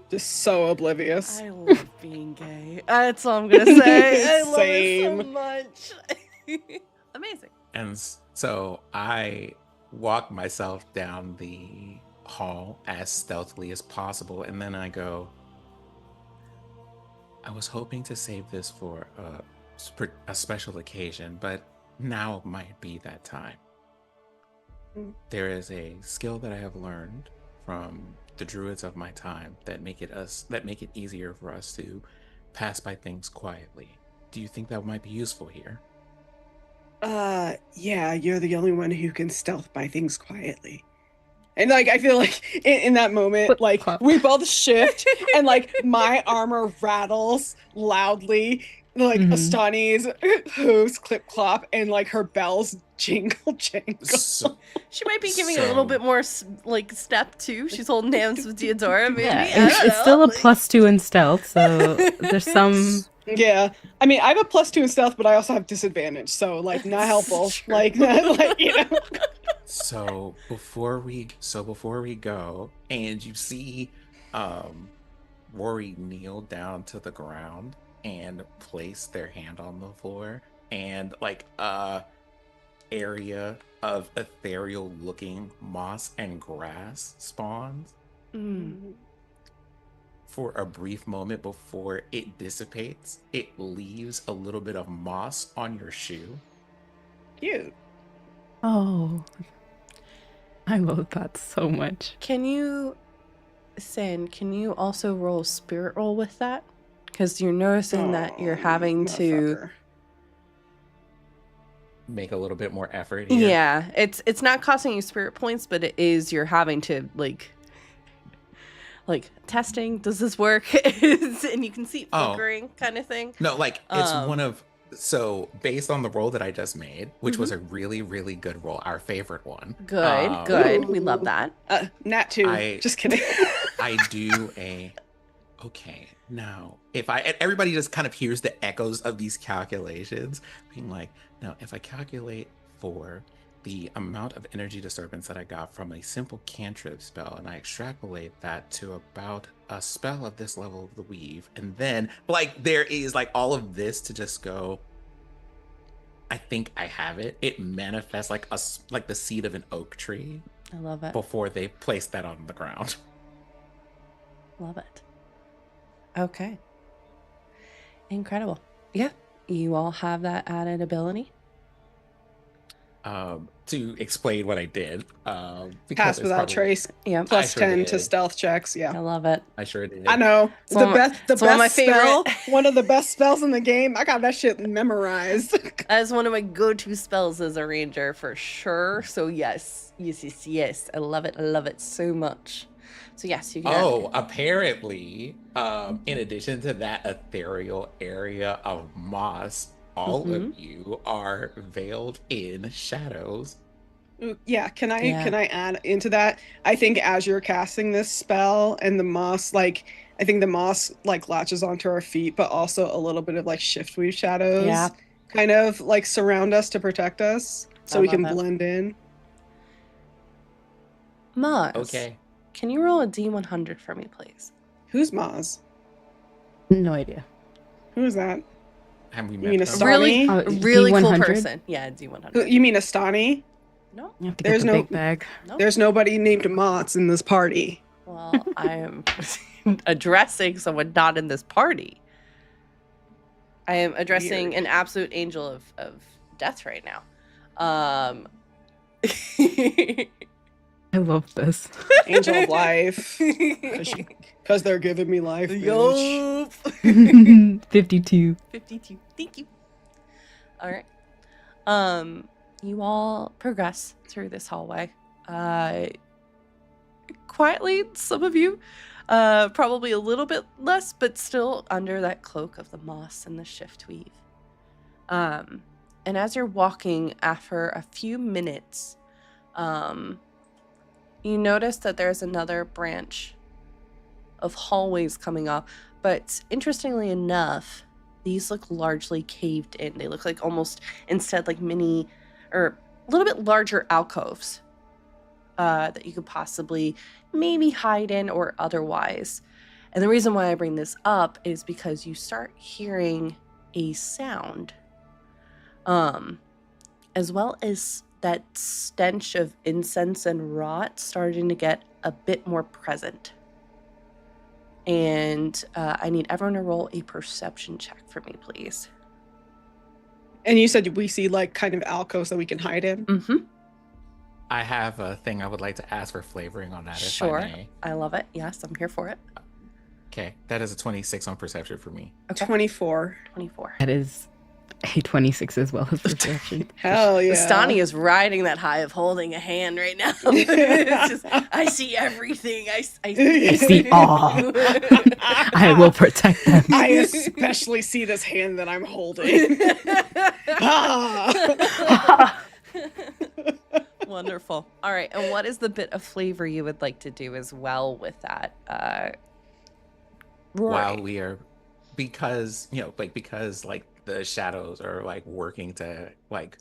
just so oblivious. I love being gay. That's all I'm gonna say. I love it Same. so much. Amazing. And so I walk myself down the hall as stealthily as possible, and then I go, I was hoping to save this for a special occasion, but now might be that time. There is a skill that I have learned from the druids of my time that make it easier for us to pass by things quietly. Do you think that might be useful here? Yeah, you're the only one who can stealth by things quietly. And like, I feel like in that moment, like we both shift and like my armor rattles loudly, like Astani's hooves clip clop and like her bells jingle jangle. She might be giving a little bit more like step too. She's holding hands with Theodora. Maybe Yeah, it's still a +2 in stealth, so there's some. Yeah, I mean, I have a +2 in stealth, but I also have disadvantage, so like not helpful. Like, like you know. So before we go, and you see Rory kneel down to the ground and place their hand on the floor, and like area of ethereal looking moss and grass spawns. For a brief moment before it dissipates, it leaves a little bit of moss on your shoe. Cute. Oh, I love that so much. Can you, Sin, can you also roll a spirit roll with that? Because you're noticing that you're having to make a little bit more effort here. Yeah, it's not costing you spirit points, but it is you're having to like testing, does this work? And you can see it flickering kind of thing. No, like it's one of, so based on the roll that I just made, which was a really, really good roll, our favorite one. Good. We love that. Nat 2. Just kidding. I do okay, now if everybody just kind of hears the echoes of these calculations, being like, now if I calculate for the amount of energy disturbance that I got from a simple cantrip spell, and I extrapolate that to about a spell of this level of the weave, and then like there is like all of this to just go, I think I have it. It manifests like the seed of an oak tree. I love it. Before they place that on the ground. Love it. Okay. Incredible. Yeah. You all have that added ability. To explain what I did. Pass without trace. Yeah. +10 to stealth checks. Yeah. I love it. I sure did. I know. It's one of my spell, favorite. one of the best spells in the game. I got that shit memorized. That is one of my go-to spells as a ranger for sure. So yes. I love it. I love it so much. So yes, you can. Apparently, in addition to that ethereal area of moss, all of you are veiled in shadows. Yeah, can I add into that? I think as you're casting this spell and the moss, like I think the moss like latches onto our feet, but also a little bit of like shiftweave shadows kind of like surround us to protect us so we can blend in. Maz. Okay. Can you roll a D100 for me, please? Who's Maz? No idea. Who is that? Have we You mean met them? Really, really cool D100? person. Yeah, D100. You mean Astani? No. You have to There's get the no- big bag. No. There's nobody named Mats in this party. Well, I am addressing someone not in this party. I am addressing Weird. an absolute angel of death right now. I love this. Angel of life. Because they're giving me life. Bitch. Yup. 52. 52. Thank you. All right. You all progress through this hallway. Quietly, some of you, probably a little bit less, but still under that cloak of the moss and the shift weave. And as you're walking, after a few minutes, you notice that there's another branch of hallways coming up, but interestingly enough, these look largely caved in. They look like almost instead like mini or a little bit larger alcoves that you could possibly maybe hide in or otherwise. And the reason why I bring this up is because you start hearing a sound, as well as that stench of incense and rot starting to get a bit more present. And I need everyone to roll a perception check for me, please. And you said we see like kind of alcoves that we can hide in? Mm-hmm. I have a thing I would like to ask for flavoring on that. Sure. If I may. I love it. Yes, I'm here for it. Okay, that is a 26 on perception for me. Okay. 24. 24. That is a 26 as well as perception. Hell yeah. Stani is riding that high of holding a hand right now. It's just, I see everything. I see all. I will protect them. I especially see this hand that I'm holding. Wonderful. All right. And what is the bit of flavor you would like to do as well with that? Rory? While we are, because the shadows are like working to like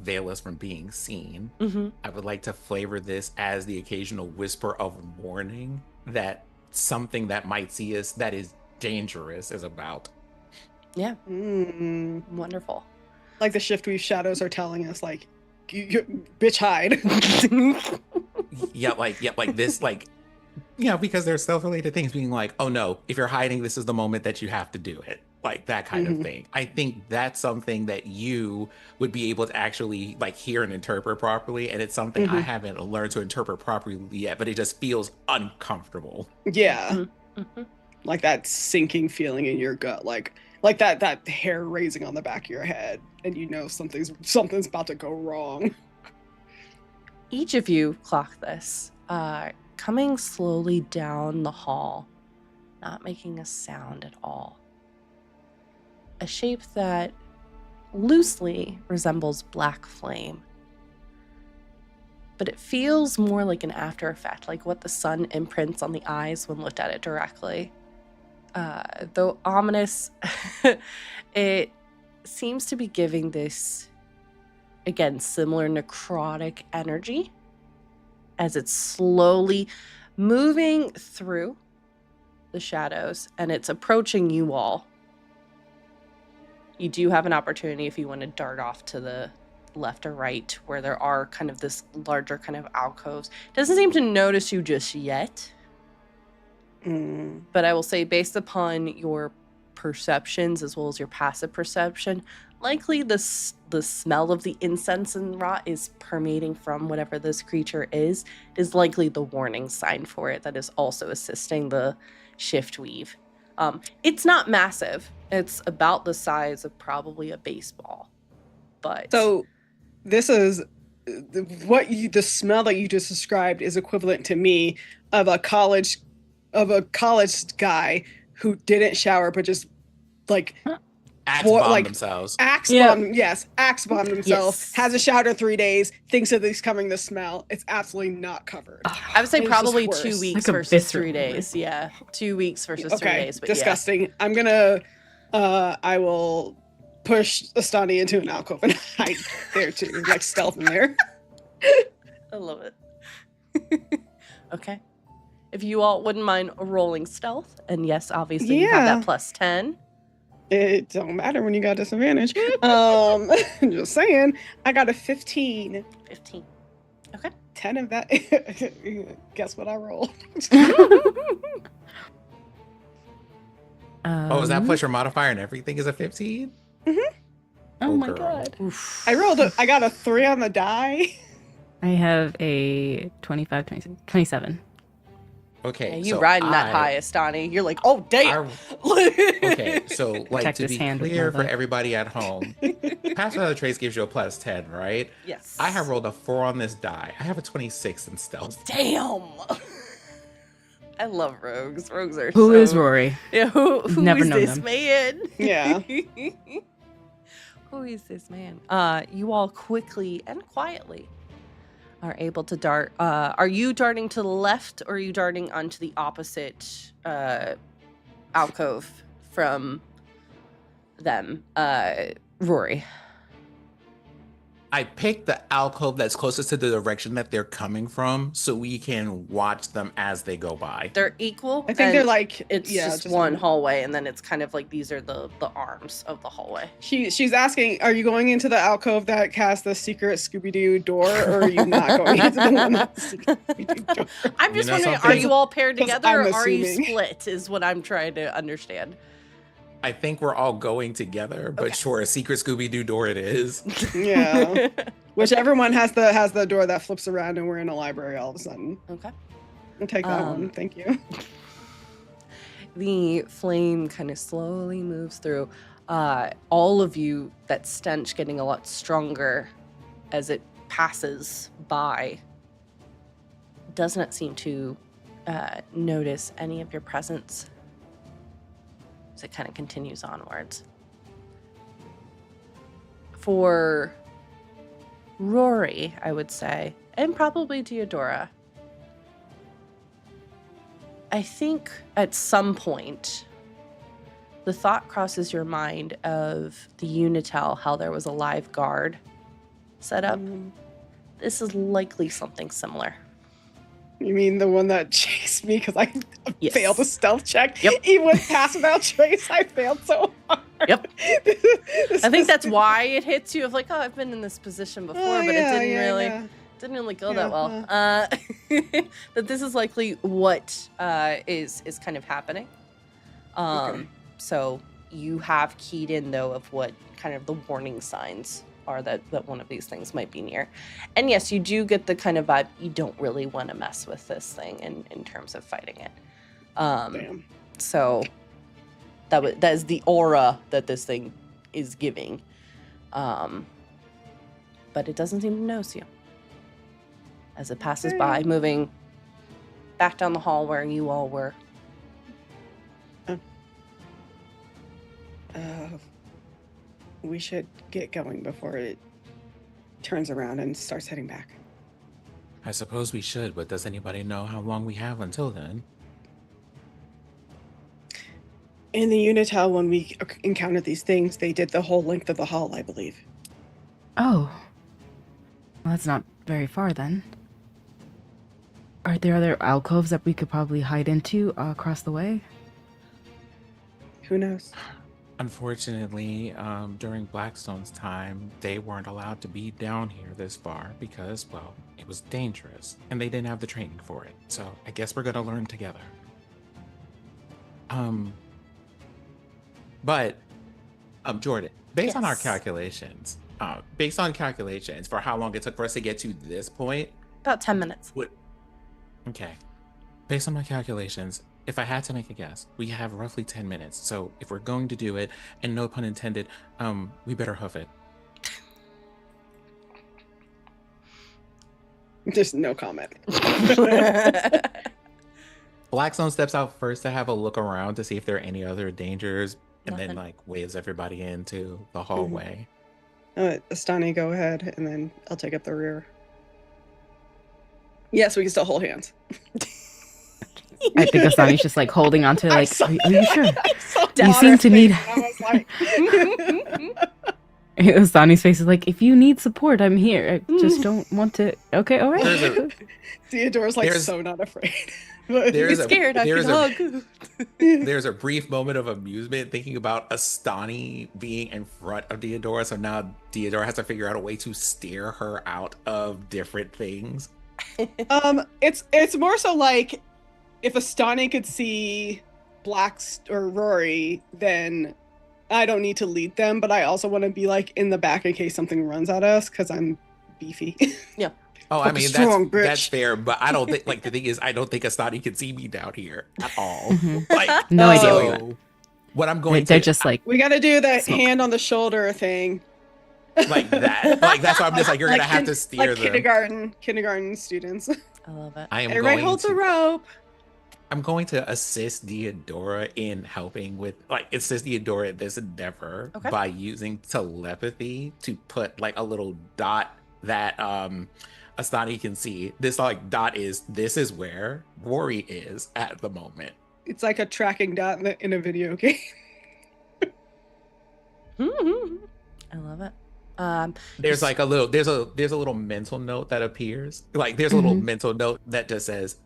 veil us from being seen. Mm-hmm. I would like to flavor this as the occasional whisper of warning that something that might see us that is dangerous is about. Yeah. Mm. Wonderful. Like the shift weave shadows are telling us, like, you bitch hide. like this, like, because there's self-related things being like, oh no, if you're hiding, this is the moment that you have to do it. Like that kind of thing. I think that's something that you would be able to actually like hear and interpret properly. And it's something I haven't learned to interpret properly yet, but it just feels uncomfortable. Yeah. Mm-hmm. Like that sinking feeling in your gut, like that hair raising on the back of your head, and you know something's about to go wrong. Each of you clock this, coming slowly down the hall, not making a sound at all. A shape that loosely resembles black flame, but it feels more like an after effect, like what the sun imprints on the eyes when looked at it directly. Though ominous, it seems to be giving this, again, similar necrotic energy as it's slowly moving through the shadows, and it's approaching you all. You do have an opportunity if you want to dart off to the left or right, where there are kind of this larger kind of alcoves. Doesn't seem to notice you just yet. But I will say, based upon your perceptions as well as your passive perception, likely the smell of the incense and rot is permeating from whatever this creature is likely the warning sign for it that is also assisting the shift weave. It's not massive. It's about the size of probably a baseball. But so this is the smell that you just described is equivalent to me of a college guy who didn't shower but just like axe bomb themselves. Axe bomb themselves. Yes. Hasn't showered in 3 days. Thinks that he's coming to smell. It's absolutely not covered. I would say probably 2 weeks like versus 3 days. Yeah, 2 weeks versus 3 days. But disgusting. Yeah. I'm gonna. I will push Astani into an alcove and hide there too, like stealth in there. I love it. Okay. If you all wouldn't mind rolling stealth, and yes, obviously you have that plus 10. It don't matter when you got disadvantage. Just saying. I got a 15. 15. Okay. 10 of that. Guess what I rolled? Oh, is that plus your modifier and everything is a 15? Mm-hmm. Oh my girl. god. Oof. I got a 3 on the die. I have a 25, 26, 27. Okay, Yeah, you so riding that high, Astani. You're like, oh damn. Okay, so like Protect to his be hand with clear my for book. everybody at home, pass without a trace gives you a plus 10, right? Yes. I have rolled a 4 on this die. I have a 26 in stealth. Damn. I love rogues. Rogues are Who so... is Rory? Yeah, who Never is known this them. man? Yeah. Who is this man? You all quickly and quietly are able to dart. Are you darting to the left, or are you darting onto the opposite alcove from them? Rory. I picked the alcove that's closest to the direction that they're coming from so we can watch them as they go by. They're equal. I think they're like It's just one hallway, and then it's kind of like these are the arms of the hallway. She's asking, are you going into the alcove that has the secret Scooby-Doo door, or are you not going into the one with the secret Scooby-Doo door? I'm just You know wondering, something? are you all paired 'Cause together, I'm or are you assuming. split? Is what I'm trying to understand. I think we're all going together, but Okay. sure, a secret Scooby-Doo door it is. Yeah. Whichever one has the door that flips around and we're in a library all of a sudden. Okay. I'll take that one. Thank you. The flame kind of slowly moves through. All of you, that stench getting a lot stronger as it passes by. Does not seem to notice any of your presence as it kind of continues onwards. For Rory, I would say, and probably Deodora, I think at some point the thought crosses your mind of the Unitel, how there was a live guard set up. This is likely something similar. You mean the one that chased me because I Yes. failed a stealth check? Yep. Even with pass without trace, I failed so hard. Yep. This I think is- that's why it hits you of like, oh, I've been in this position before, Oh, but yeah, it didn't yeah, really yeah. didn't really go Yeah, that well. That this is likely what is kind of happening. Okay. So you have keyed in though of what kind of the warning signs are that one of these things might be near. And yes, you do get the kind of vibe you don't really want to mess with this thing in terms of fighting it. Damn. So that is the aura that this thing is giving. But it doesn't seem to notice you as it passes by, moving back down the hall where you all were. We should get going before it turns around and starts heading back. I suppose we should, but does anybody know how long we have until then? In the Unitel, when we encountered these things, they did the whole length of the hall, I believe. Oh. Well, that's not very far then. Are there other alcoves that we could probably hide into across the way? Who knows? Unfortunately, during Blackstone's time, they weren't allowed to be down here this far because, well, it was dangerous and they didn't have the training for it. So I guess we're gonna learn together. But Jordan, based on our Yes. calculations, for how long it took for us to get to this point, About 10 minutes. okay, based on my calculations, if I had to make a guess, we have roughly 10 minutes. So if we're going to do it, and no pun intended, we better hoof it. Just no comment. Blackstone steps out first to have a look around to see if there are any other dangers, and then Nothing. like waves everybody into the hallway. Astani, go ahead, and then I'll take up the rear. Yes, we can still hold hands. I think Asani's just like holding on to like, saw- are you sure? So You seem to need- I was like, Asani's face is like, if you need support, I'm here. I just don't want to. Okay, all There's right. a- Theodore's like There's- so not afraid. But there's You're a- scared. I there's can a- hug. There's a brief moment of amusement thinking about Astani being in front of Deodora, so now Deodora has to figure out a way to steer her out of different things. It's more so like if Astani could see or Rory, then I don't need to lead them, but I also want to be like in the back in case something runs at us because I'm beefy. Yeah. Oh, I Fucking mean strong, that's bitch. fair, but I don't think like the thing is I don't think Astani can see me down here at all. Mhm. Like No idea Oh. where you went. so what I'm going They're to just like We got to do the smoke. hand on the shoulder thing. like that. Like that's why I'm just like you're gonna have to steer like them. kindergarten students. I love it. I am Everybody going hold the to rope. I'm going to assist Deodora in helping with assist Deodora in this endeavor Okay. by using telepathy to put like a little dot that Astani can see. This like dot this is where Rory is at the moment. It's like a tracking dot in a video game. I love it. There's like a little there's a little mental note that appears. Like there's a little Mhm. mental note that just says,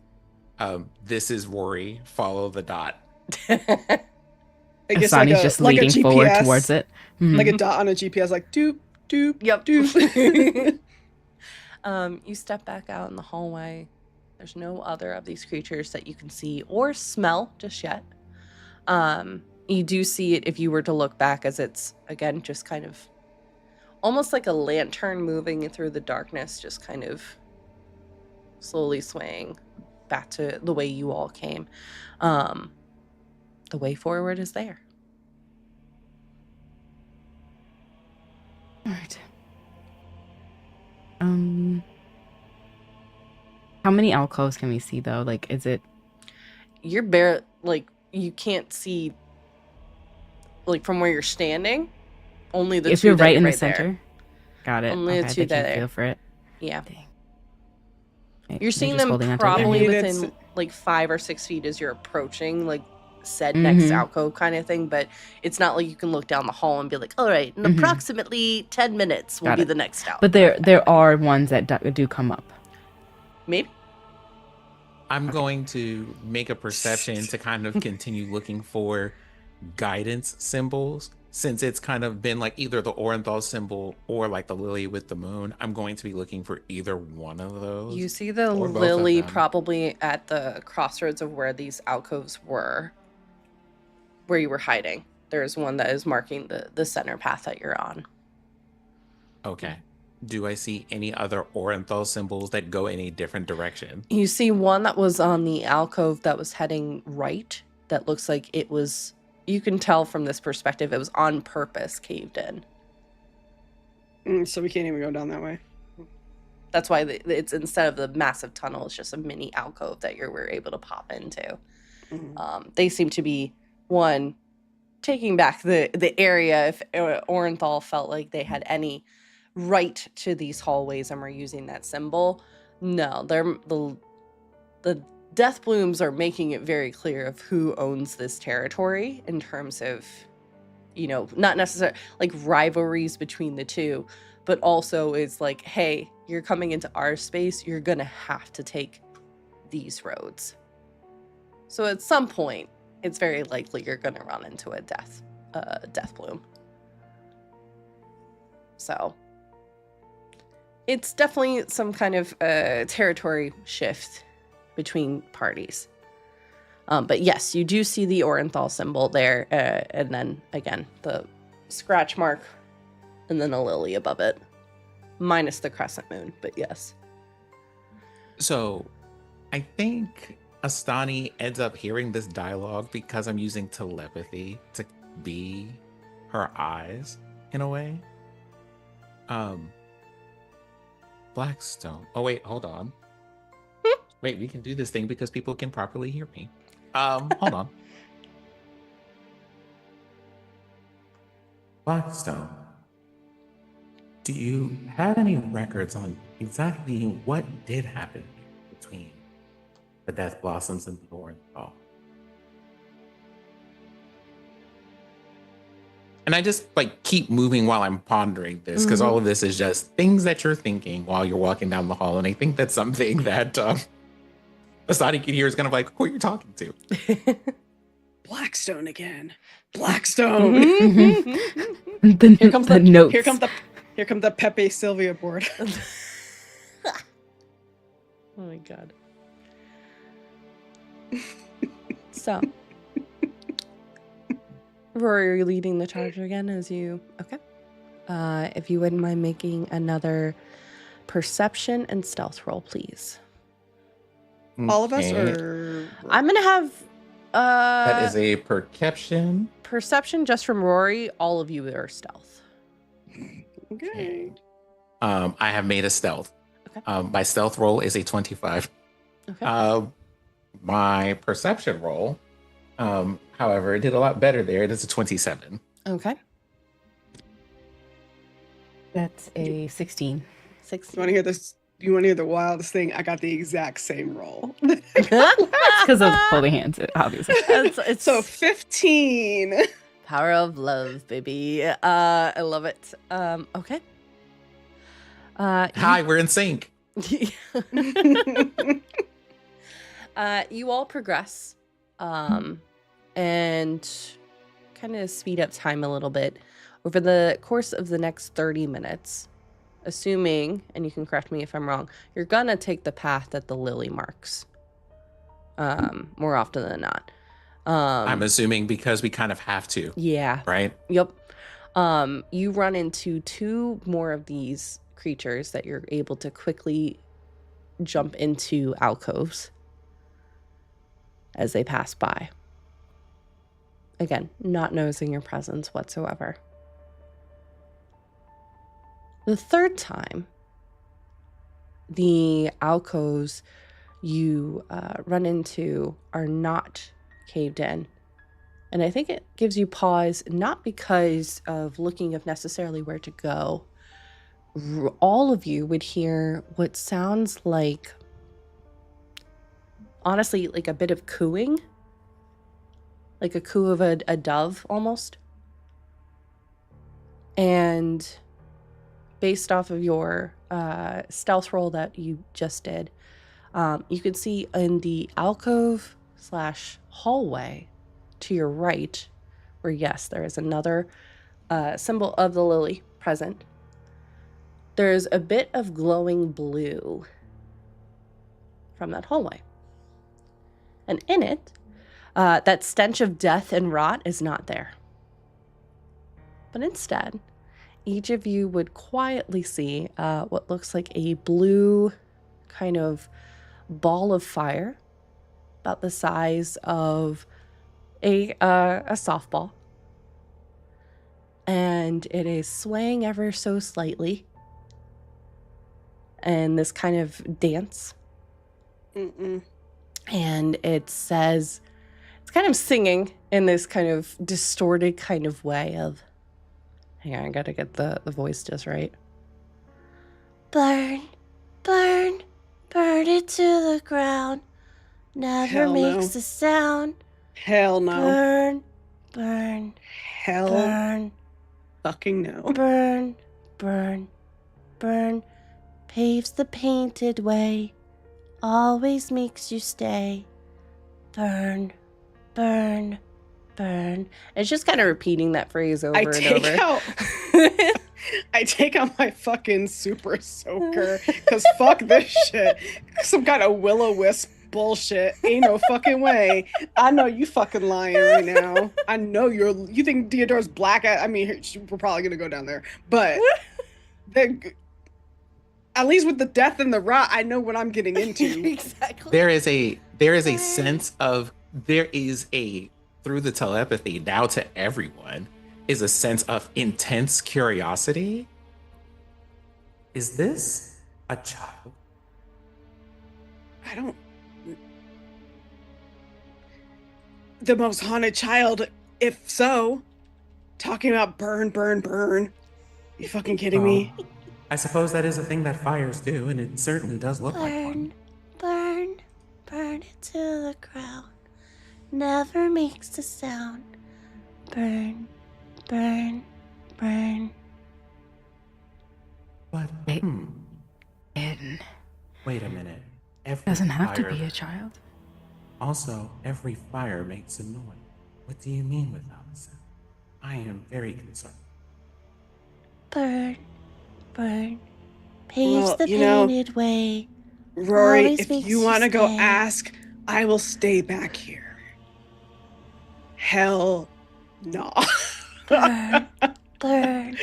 this is Rory, follow the dot. I guess Asani's just leading GPS, forward towards it. Mhm. like a dot on a GPS, like doop doop. Yep. Doop. You step back out in the hallway. There's no other of these creatures that you can see or smell just yet. You do see it if you were to look back, as it's again just kind of almost like a lantern moving through the darkness, just kind of slowly swaying back to the way you all came. The way forward is there. All right. How many alcoves can we see though? Like, is it? You're you can't see like from where you're standing. Only the If two you're that right are in the right there. center, got it. Only the Okay, two they that can are- feel for it. Yeah. Dang. You're seeing them onto it. probably Maybe that's- within like 5 or 6 feet as you're approaching, like said next Mhm. alcove kind of thing. But it's not like you can look down the hall and be like, all right, in Mhm. approximately 10 minutes will Got be it. the next out. But there are ones that do come up. Maybe. I'm going to make a perception to kind of continue looking for guidance symbols. Since it's kind of been like either the Orenthal symbol or like the lily with the moon, I'm going to be looking for either one of those. You see the Or both of lily them. probably at the crossroads of where these alcoves were, where you were hiding. There's one that is marking the center path that you're on. Okay. Do I see any other Orenthal symbols that go in a different direction? You see one that was on the alcove that was heading right, that looks like it was, you can tell from this perspective, it was on purpose caved in. So we can't even go down that way. That's why it's, instead of the massive tunnel, it's just a mini alcove that you were able to pop into. Mhm. They seem to be, one, taking back the area if Orenthal felt like they had any right to these hallways and were using that symbol. No, they're the Death Blooms are making it very clear of who owns this territory in terms of, you know, not necessarily like rivalries between the two, but also it's like, hey, you're coming into our space, you're gonna have to take these roads. So at some point, it's very likely you're gonna run into a death bloom. So it's definitely some kind of territory shift between parties. But yes, you do see the Orenthal symbol there, and then again the scratch mark, and then a lily above it, minus the crescent moon. But yes. So I think Astani ends up hearing this dialogue because I'm using telepathy to be her eyes in a way. Blackstone. Oh wait, hold on. Wait, we can do this thing because people can properly hear me. Hold on. Blackstone. Do you have any records on exactly what did happen between the Death Blossoms and the Orenthal? And I just like keep moving while I'm pondering this because all of this is just things that you're thinking while you're walking down the hall. And I think that's something that Asadi can hear is kind of like, who are you talking to? Blackstone again. Blackstone. The, Here comes the the- notes. Here come the Pepe Sylvia board. Oh my god. So, Rory, are you leading the charge again as you... Okay. If you wouldn't mind making another perception and stealth roll, please. All of us, Okay. or I'm gonna have That is a perception. perception just from Rory. All of you are stealth. okay. I have made a stealth. Okay. My stealth roll is a 25. Okay. My perception roll, however, it did a lot better there. It is a 27. Okay. That's a 16. 6. You want to hear this? You want to hear the wildest thing? I got the exact same roll. Because of holding hands, obviously. It's So 15. power of love, baby. I love it. Okay. Hi, we're in sync. You all progress, and kind of speed up time a little bit over the course of the next 30 minutes. Assuming, and you can correct me if I'm wrong, you're gonna take the path that the lily marks. More often than not. I'm assuming because we kind of have to, Yeah. right? Yep. You run into 2 more of these creatures that you're able to quickly jump into alcoves as they pass by. Again, not noticing your presence whatsoever. The 3rd time, the alcoves you run into are not caved in. And I think it gives you pause, not because of looking of necessarily where to go. All of you would hear what sounds like, honestly, like a bit of cooing. Like a coo of a dove, almost. And based off of your stealth roll that you just did, you can see in the alcove/hallway to your right, where yes, there is another symbol of the lily present. There's a bit of glowing blue from that hallway. And in it, that stench of death and rot is not there. But instead, each of you would quietly see what looks like a blue kind of ball of fire, about the size of a softball. And it is swaying ever so slightly. And this kind of dance. Mm-mm. And it says, it's kind of singing in this kind of distorted kind of way of, hang on, I gotta get the voice just right. Burn, burn, burn it to the ground. Never Hell makes no. a sound. Hell no. Burn, burn, Hell burn, fucking no. burn, burn, burn. Paves the painted way. Always makes you stay. Burn, burn, burn. It's just kind of repeating that phrase over I and take over. out I take out my fucking super soaker because fuck this shit. Some kind of will-o-wisp bullshit. Ain't no fucking way. I know you fucking lying right now. I know you think Theodore's black. I mean, we're probably gonna go down there, but at least with the death and the rot, I know what I'm getting into. Exactly. There is a sense of, through the telepathy now to everyone, is a sense of intense curiosity. Is this a child? I don't. The most haunted child, if so. Talking about burn, burn, burn. You fucking kidding me? I suppose that is a thing that fires do, and it certainly does look like one. Burn, burn it to the ground. Never makes a sound. Burn, burn, burn. But, It wait a minute. Every doesn't have to fire- be a child. Also, every fire makes a noise. What do you mean without a sound? I am very concerned. Burn, burn. Paves Well, the you know, painted way. Rory, Always if makes you you want to go stay. ask, I will stay back here. Hell no. Burn, burn,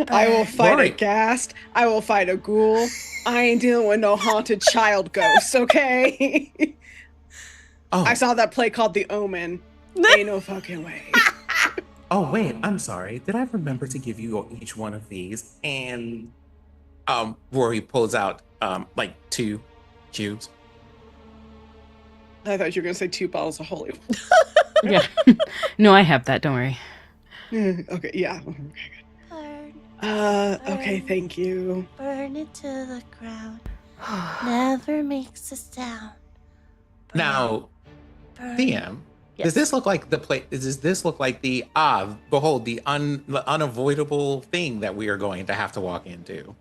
I will fight Rory. a ghast. I will fight a ghoul. I ain't dealing with no haunted child ghosts, okay? Oh, I saw that play called The Omen. Ain't no fucking way. oh wait, I'm sorry. Did I remember to give you each one of these? And Rory pulls out like 2 cubes. I thought you were gonna say 2 bottles of holy water. Yeah. No, I have that. Don't worry. Okay, yeah. Burn, Okay, thank you. burn it to the ground. Never makes a sound. Burn, Now, burn. DM, Yes. does this look like the play? Does this look like the behold the unavoidable thing that we are going to have to walk into?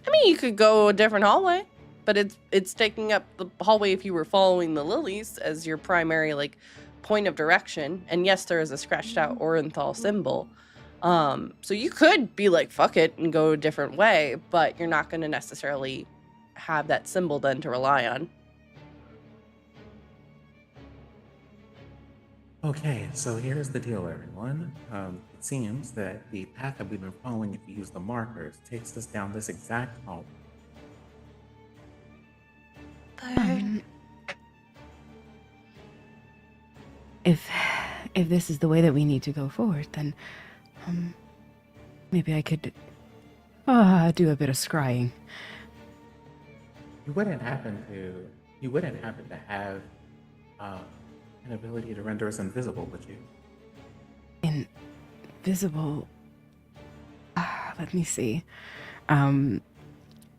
I mean, you could go a different hallway, but it's taking up the hallway if you were following the lilies as your primary like point of direction. And yes, there is a scratched out Orenthal symbol. So you could be like, fuck it, and go a different way, but you're not going to necessarily have that symbol then to rely on. Okay, so here's the deal, everyone. It seems that the path that we've been following, if you use the markers, takes us down this exact hallway. Burn. If this is the way that we need to go forward, then maybe I could do a bit of scrying. You wouldn't happen to have an ability to render us invisible, would you? Invisible. Let me see.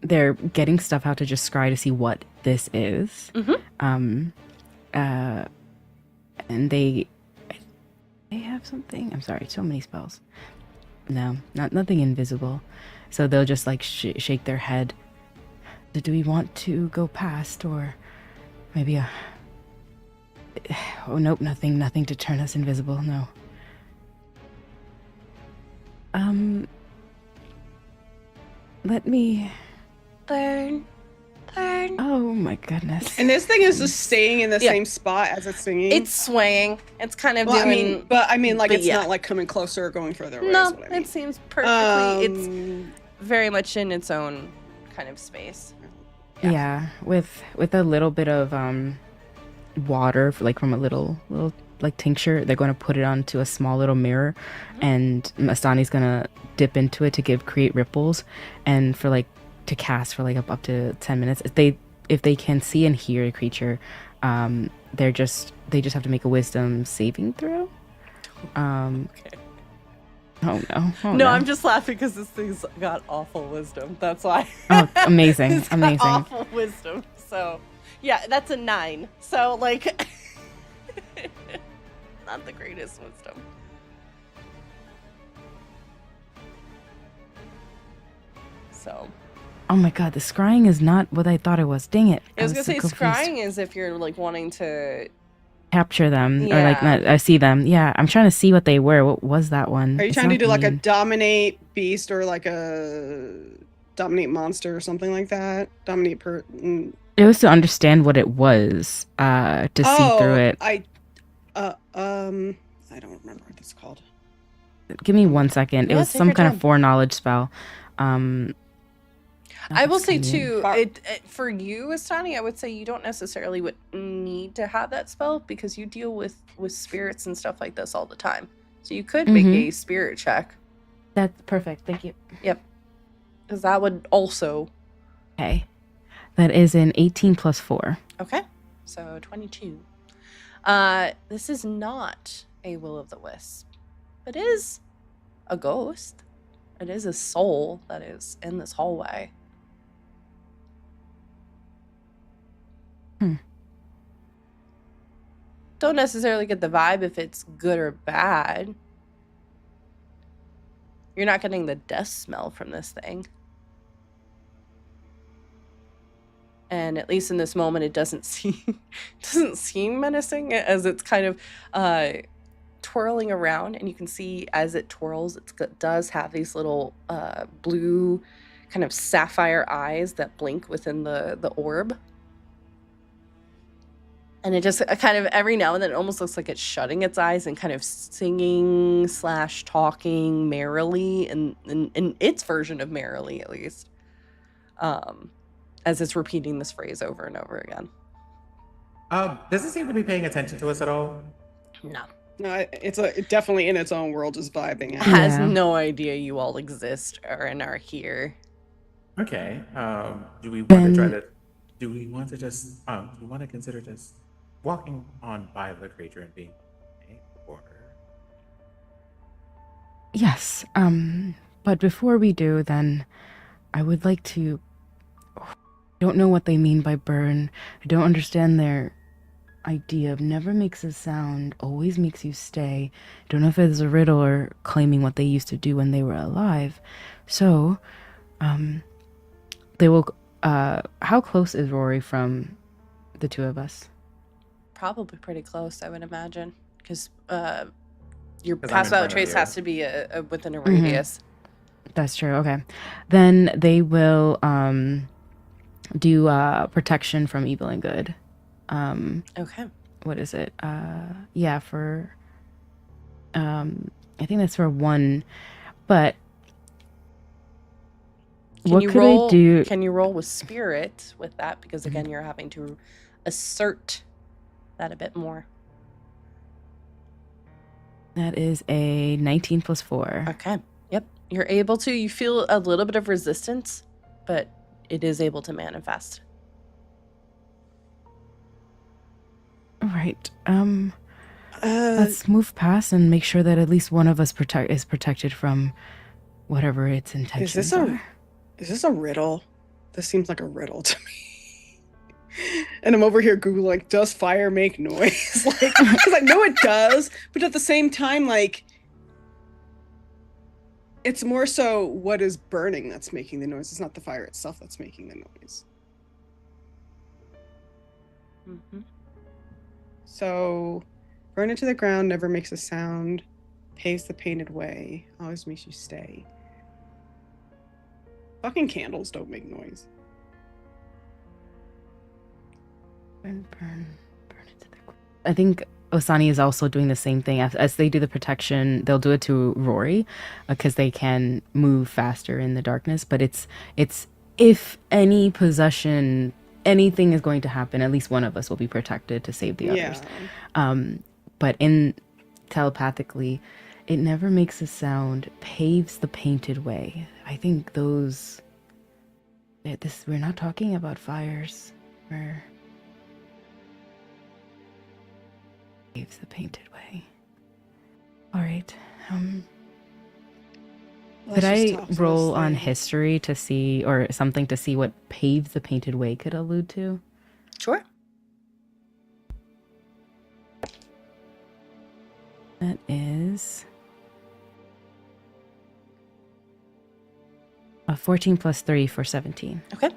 They're getting stuff out to just scry to see what this is. Mhm. And they have something. I'm sorry, so many spells. No, nothing invisible. So they'll just like shake their head. Do we want to go past, or maybe a? Oh nope, nothing to turn us invisible. No. Let me. Burn. Burn. Oh my goodness. And this thing is just staying in the Yeah. same spot as it's swinging. It's swaying. It's kind of well, doing. I mean, like but it's yeah. not like coming closer or going further away. No, is what I mean. it seems perfectly. It's Um, very much in its own kind of space. Yeah, with a little bit of water, like from a little like tincture, they're going to put it onto a small little mirror, and Masani's going to dip into it to create ripples, and for like to cast for like up to 10 minutes. If they can see and hear a creature, they just have to make a wisdom saving throw. Okay. Oh no. No, I'm just laughing because this thing's got awful wisdom. That's why. Oh, amazing. It's got Amazing. awful wisdom. So, yeah, that's a 9. So, like, not the greatest wisdom. So, Oh my god, the scrying is not what I thought it was. Dang it. I was gonna so say confused. scrying is if you're like wanting to. Capture them, or like Yeah. not, I see them. Yeah, I'm trying to see what they were. What was that one? are you It's trying to not do like a green. dominate beast or like a dominate monster or something like that? Dominate It was to understand what it was, to see through it. I don't remember what it's called. Give me 1 second. It Yeah, was take some your kind time. of foreknowledge spell. I will say Nothing's too, Bar- it for you, Astani, I would say you don't necessarily would need to have that spell because you deal with spirits and stuff like this all the time. So you could make Mhm. a spirit check That's perfect. Thank you. because that would also. Okay, that is an 18 plus 4. Okay, so 22. This is not a will of the wisp. It is a ghost. It is a soul that is in this hallway. Don't necessarily get the vibe if it's good or bad. You're not getting the death smell from this thing. And at least in this moment, it doesn't seem menacing as it's kind of twirling around, and you can see as it twirls, it does have these little blue kind of sapphire eyes that blink within the orb. And it just kind of every now and then it almost looks like it's shutting its eyes and kind of singing / talking merrily in its version of merrily, at least, as it's repeating this phrase over and over again. Does it seem to be paying attention to us at all? No, it's definitely in its own world, just vibing out. Has no idea you all exist and are here. Okay. Do we want to try to? Do we want to just? Do we want to consider just walking on by the creature and being, or? Yes. But before we do, then I would like to. I don't know what they mean by burn. I don't understand their idea of never makes a sound, always makes you stay. I don't know if it's a riddle or claiming what they used to do when they were alive. So, they will. How close is Rory from the two of us? Probably pretty close, I would imagine, because your 'Cause I'm pass in without front of trace you. has to be within a radius. That's true. Okay, then they will do protection from evil and good. Okay. What is it? Yeah, for I think that's for 1, but what could I do? Can you roll with spirit with that? Because again, you're having to assert that a bit more. That is a 19 plus 4. Okay. Yep. You're able to. You feel a little bit of resistance, but it is able to manifest. All right. Let's move past and make sure that at least one of us is protected from whatever its intentions are. Is this a riddle? This seems like a riddle to me. And I'm over here Googling, like, does fire make noise? Like, because I know it does, but at the same time, like, it's more so what is burning that's making the noise. It's not the fire itself that's making the noise. Mm-hmm. So, burn it to the ground, never makes a sound, paves the painted way, always makes you stay. Fucking candles don't make noise. Burn it to the ground. I think Osani is also doing the same thing. As they do the protection, they'll do it to Rory because they can move faster in the darkness. But it's if any possession, anything is going to happen, at least one of us will be protected to save the others. But in telepathically, it never makes a sound, paves the painted way. I think those. We're not talking about fires. Paves the painted way. All right. Could I roll on history to see, or something to see what paves the painted way could allude to? Sure. That is a 14 plus 3 for 17. Okay.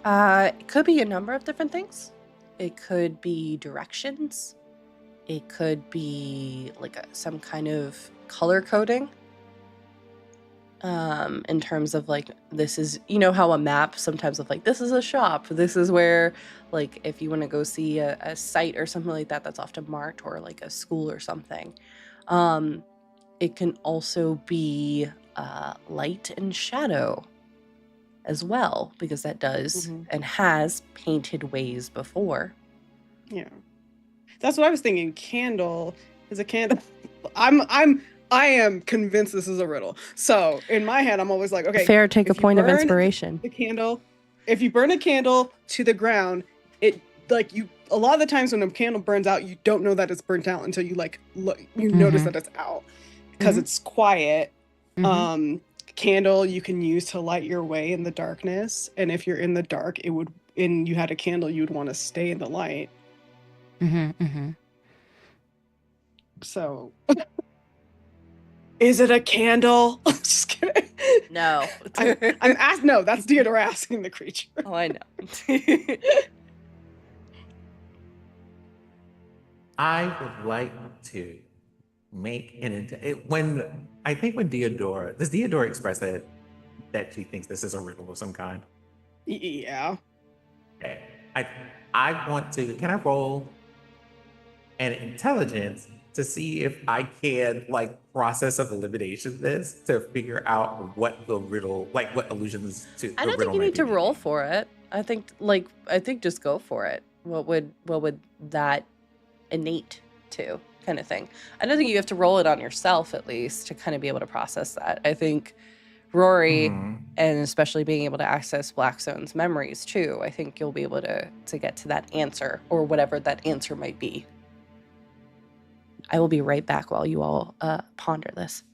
It could be a number of different things. It could be directions. It could be like some kind of color coding. In terms of like, this is, you know how a map sometimes of like, this is a shop, this is where, like, if you want to go see a site or something like that, that's often marked, or like a school or something. It can also be light and shadow as well, because that does and has painted ways before. Yeah. That's what I was thinking. Candle is a candle. I am convinced this is a riddle. So in my head, I'm always like, okay. Fair, take a point of inspiration. The candle. If you burn a candle to the ground, it like you. A lot of the times when a candle burns out, you don't know that it's burnt out until you like look. You notice that it's out because it's quiet. Candle you can use to light your way in the darkness, and if you're in the dark, it would. And you had a candle, you'd want to stay in the light. So. Is it a candle? Just kidding. No. I'm asked. No, that's Theodore asking the creature. Oh, I know. I would like to make when Theodora does Theodora express that she thinks this is a riddle of some kind? Yeah. Okay. I want to. Can I roll and intelligence to see if I can like process of elimination this to figure out what the riddle, like what allusions to I the don't think riddle you might need be to roll making. for it. I think just go for it. What would that innate to kind of thing? I don't think you have to roll it on yourself at least to kind of be able to process that. I think Rory, Mhm. and especially being able to access Blackstone's memories too, I think you'll be able to get to that answer or whatever that answer might be. I will be right back while you all ponder this.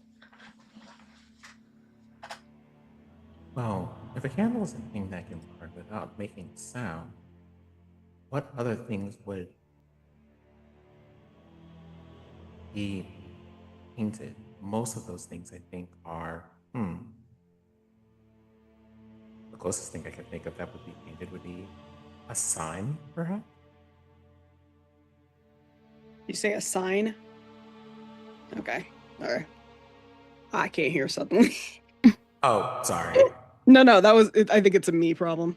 Well, if a candle is a thing that can burn without making sound, what other things would be painted? Most of those things, I think, are the closest thing I can think of that would be painted would be a sign, perhaps. You say a sign? Okay. All right. I can't hear suddenly. Oh, sorry. No, that was. I think it's a me problem.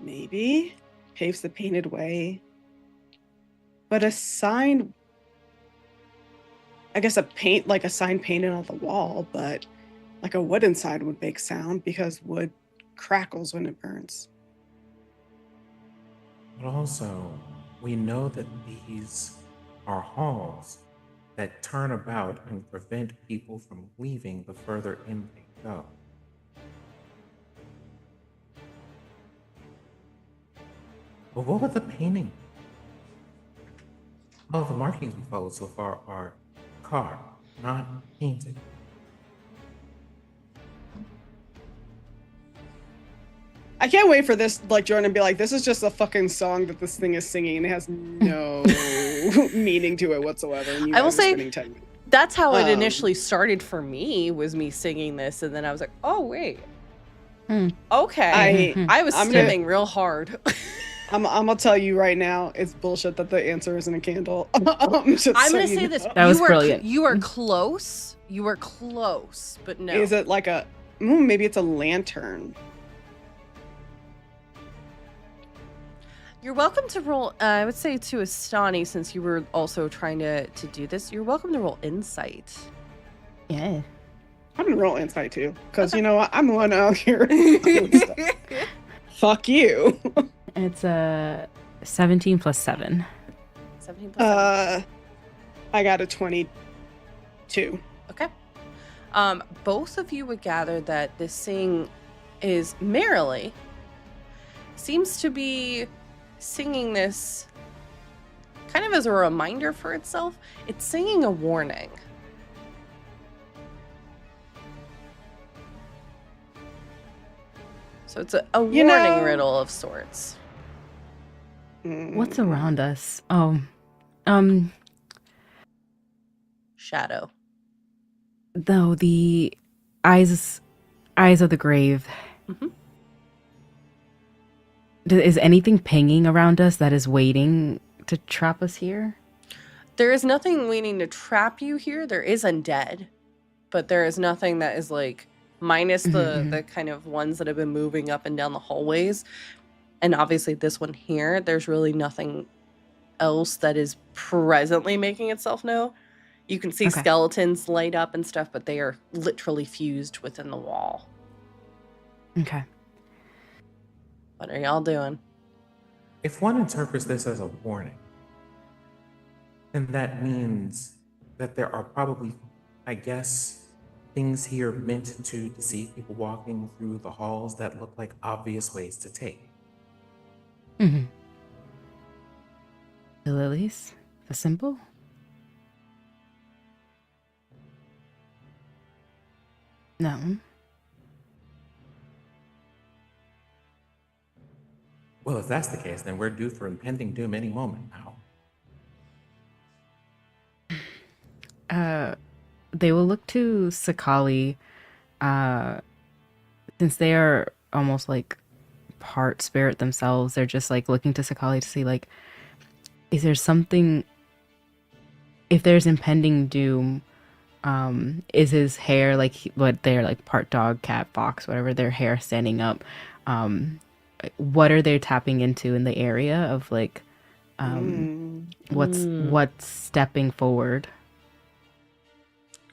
Maybe paves the painted way, but a sign. I guess a sign painted on the wall, but like a wooden sign would make sound because wood crackles when it burns. But also, we know that these are halls that turn about and prevent people from leaving the further in they go. But what would the painting? All the markings we followed so far are carved, not painted. I can't wait for this, like Jordan, to be like, this is just a fucking song that this thing is singing and it has no meaning to it whatsoever. And you I will guys are say- spending 10 minutes. That's how it initially started for me, was me singing this, and then I was like, oh wait. Okay. I was I'm stimming real hard. I'm gonna tell you right now, it's bullshit that the answer isn't a candle. I'm gonna say this. That was you were, brilliant. You are close. You were close, but no. Is it like a? Maybe it's a lantern. You're welcome to roll. I would say to Astani, since you were also trying to do this, you're welcome to roll insight. Yeah. I'm gonna roll insight too, because you know what? I'm the one out here. Fuck you. It's a 17 plus 7. 17 plus 7. I got a 22. Okay. Both of you would gather that this thing is merrily seems to be singing this kind of as a reminder for itself. It's singing a warning. So it's a warning riddle of sorts. What's around us? Oh. Shadow. Though the eyes of the grave. Mm-hmm. Is anything pinging around us that is waiting to trap us here? There is nothing waiting to trap you here. There is undead, but there is nothing that is like, minus the kind of ones that have been moving up and down the hallways. And obviously this one here, there's really nothing else that is presently making itself known. You can see skeletons light up and stuff, but they are literally fused within the wall. Okay. What are y'all doing? If one interprets this as a warning, then that means that there are probably, I guess, things here meant to deceive people walking through the halls that look like obvious ways to take. Mm-hmm. The lilies? The symbol? No. Well, if that's the case, then we're due for impending doom any moment now. They will look to Sakali, since they are almost like part spirit themselves. They're just like looking to Sakali to see, like, is there something, if there's impending doom, is his hair like what they're like part dog, cat, fox, whatever, their hair standing up, what are they tapping into in the area of like what's stepping forward?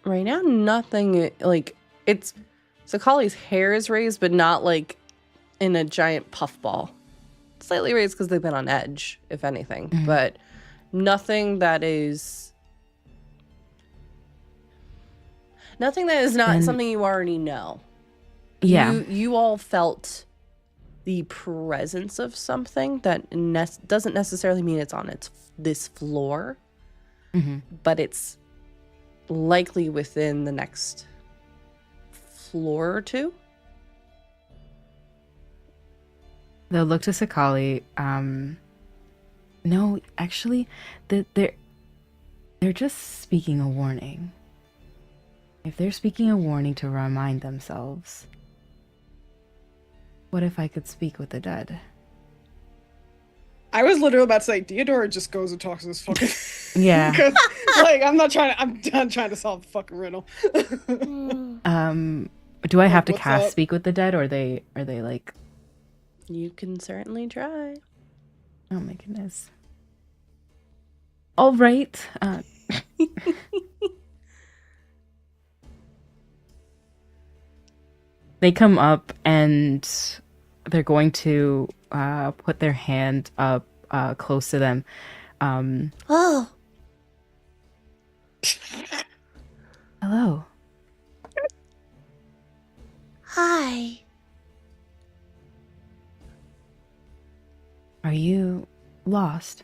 Right now, nothing. Like, it's Sakali's hair is raised, but not like in a giant puffball. Slightly raised because they've been on edge, if anything. But nothing that is not something you already know. Yeah. You all felt the presence of something that doesn't necessarily mean it's on this floor, but it's likely within the next floor or two. They'll look to Sakali. No, actually, they're just speaking a warning. If they're speaking a warning to remind themselves, what if I could speak with the dead? I was literally about to say, Theodora just goes and talks to this fucking. Yeah. 'Cause, like, I'm done trying to solve the fucking riddle. Do I have to What's cast up? speak with the dead, or are they like? You can certainly try. Oh my goodness. All right. They come up and they're going to put their hand up close to them. Oh, Hello. hi. Are you lost?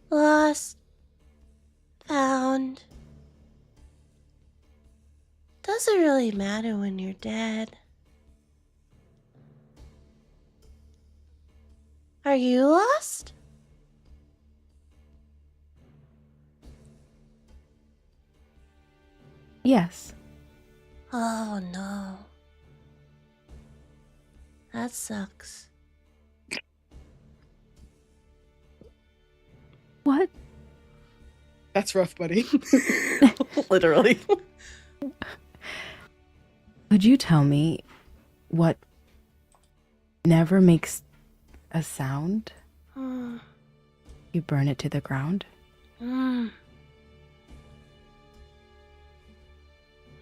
Lost. Found. Doesn't really matter when you're dead. Are you lost? Yes. Oh no. That sucks. What? That's rough, buddy. Literally. Could you tell me what never makes a sound? You burn it to the ground?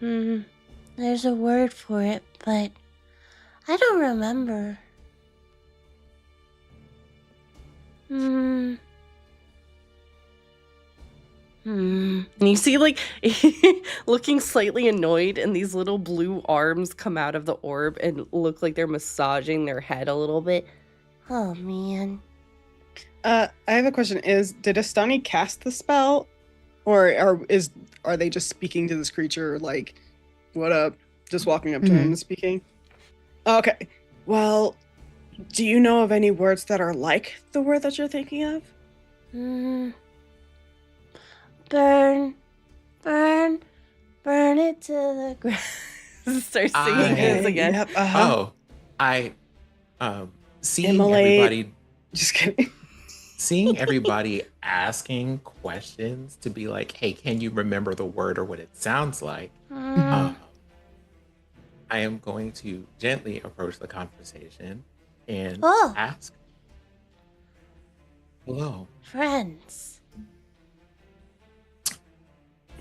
There's a word for it, but I don't remember. And you see, like, looking slightly annoyed, and these little blue arms come out of the orb and look like they're massaging their head a little bit. Oh man. I have a question. Did Astani cast the spell? Or are they just speaking to this creature like, what up? Just walking up to him and speaking? Okay. Well, do you know of any words that are like the word that you're thinking of? Burn. Burn. Burn it to the ground. Start singing this again. Yep, Oh, seeing Immolate. everybody, Just kidding. seeing everybody asking questions to be like, "Hey, can you remember the word or what it sounds like?" I am going to gently approach the conversation and Oh. ask, "Hello, Friends.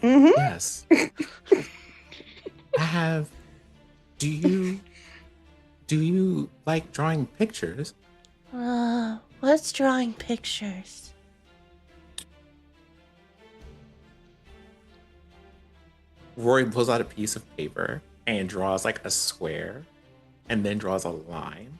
Mm-hmm. yes, I have. Do you like drawing pictures?" What's drawing pictures? Rory pulls out a piece of paper and draws like a square, and then draws a line,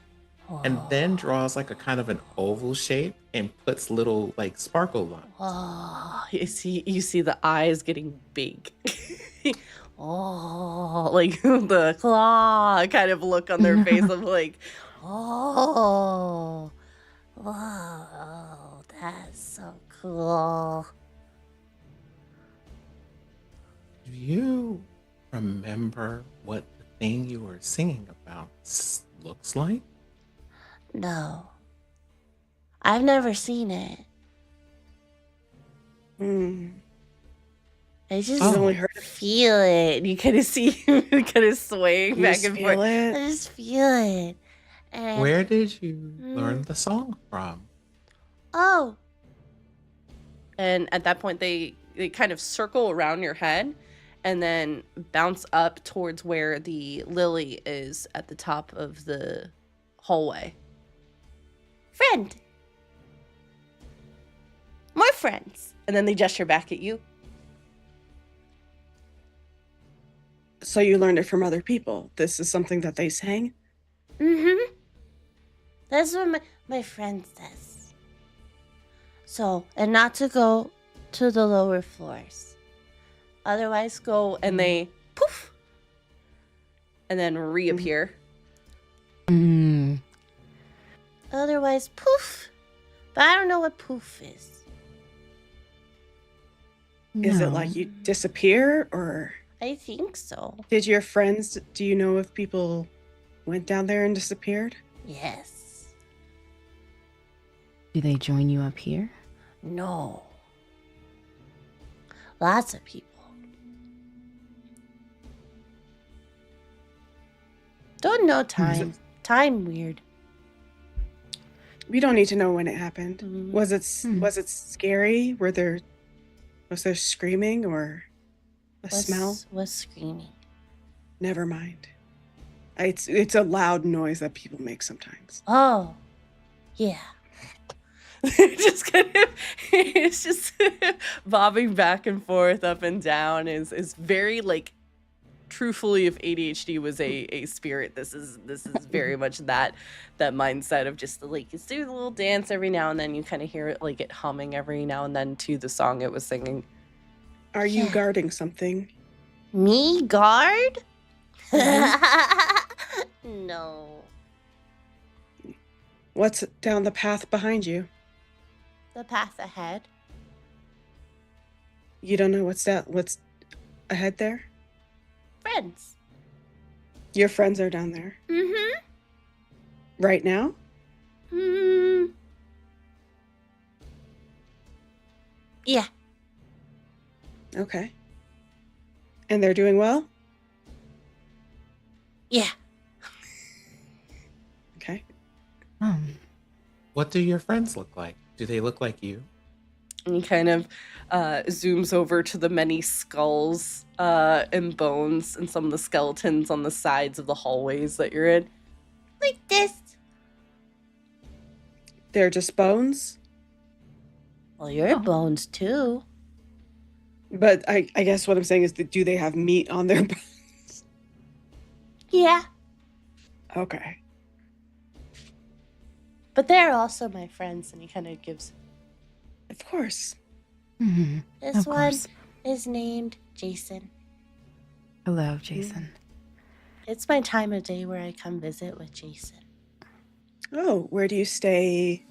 and then draws like a kind of an oval shape and puts little like sparkle lines. Oh, you see the eyes getting big. Oh, like the claw kind of look on their face of like, Oh. Whoa, that's so cool. Do you remember what the thing you were singing about looks like? No. I've never seen it. I just I've only heard feel it. You kind of see him kind of swaying You back just and feel forth. it. I just feel it. And Where did you learn the song from? oh, And at that point, they kind of circle around your head and then bounce up towards where the lily is at the top of the hallway. friend. More friends. And then they gesture back at you. So you learned it from other people. This is something that they sang? Mm-hmm. That's what my friend says. So, and not to go to the lower floors. Otherwise, go And they poof and then reappear. Mm. otherwise poof. But I don't know what poof is. Is it No. like you disappear, or I think so. did your friends, do you know if people went down there and disappeared? Yes. Do they join you up here? No. Lots of people. Don't know time. Time weird. We don't need to know when it happened. Mhm. Was it Hmm. was it scary? Was there screaming or a smell? Was screaming. Never mind. It's a loud noise that people make sometimes. Oh. Yeah. Just kind of, it's just bobbing back and forth, up and down. Is very like, truthfully, if ADHD was a spirit, this is very much that mindset of just like it's doing a little dance every now and then. You kind of hear it like it humming every now and then to the song it was singing. Are you Yeah. guarding something? Me guard? No. What's down the path behind you? The path ahead. You don't know what's ahead there? Friends. Your friends are down there. Mm-hmm. Right now? Mm. Yeah. Okay. And they're doing well? Yeah. Okay. What do your friends look like? Do they look like you? And he kind of zooms over to the many skulls and bones and some of the skeletons on the sides of the hallways that you're in. Like this. They're just bones? Well, your Oh. bones too. But I guess what I'm saying is that do they have meat on their bones? Yeah. Okay. But they're also my friends, and he kind of gives. Of course. Mhm. This Of one course. is named Jason. Hello, Jason. It's my time of day where I come visit with Jason. Oh, where do you stay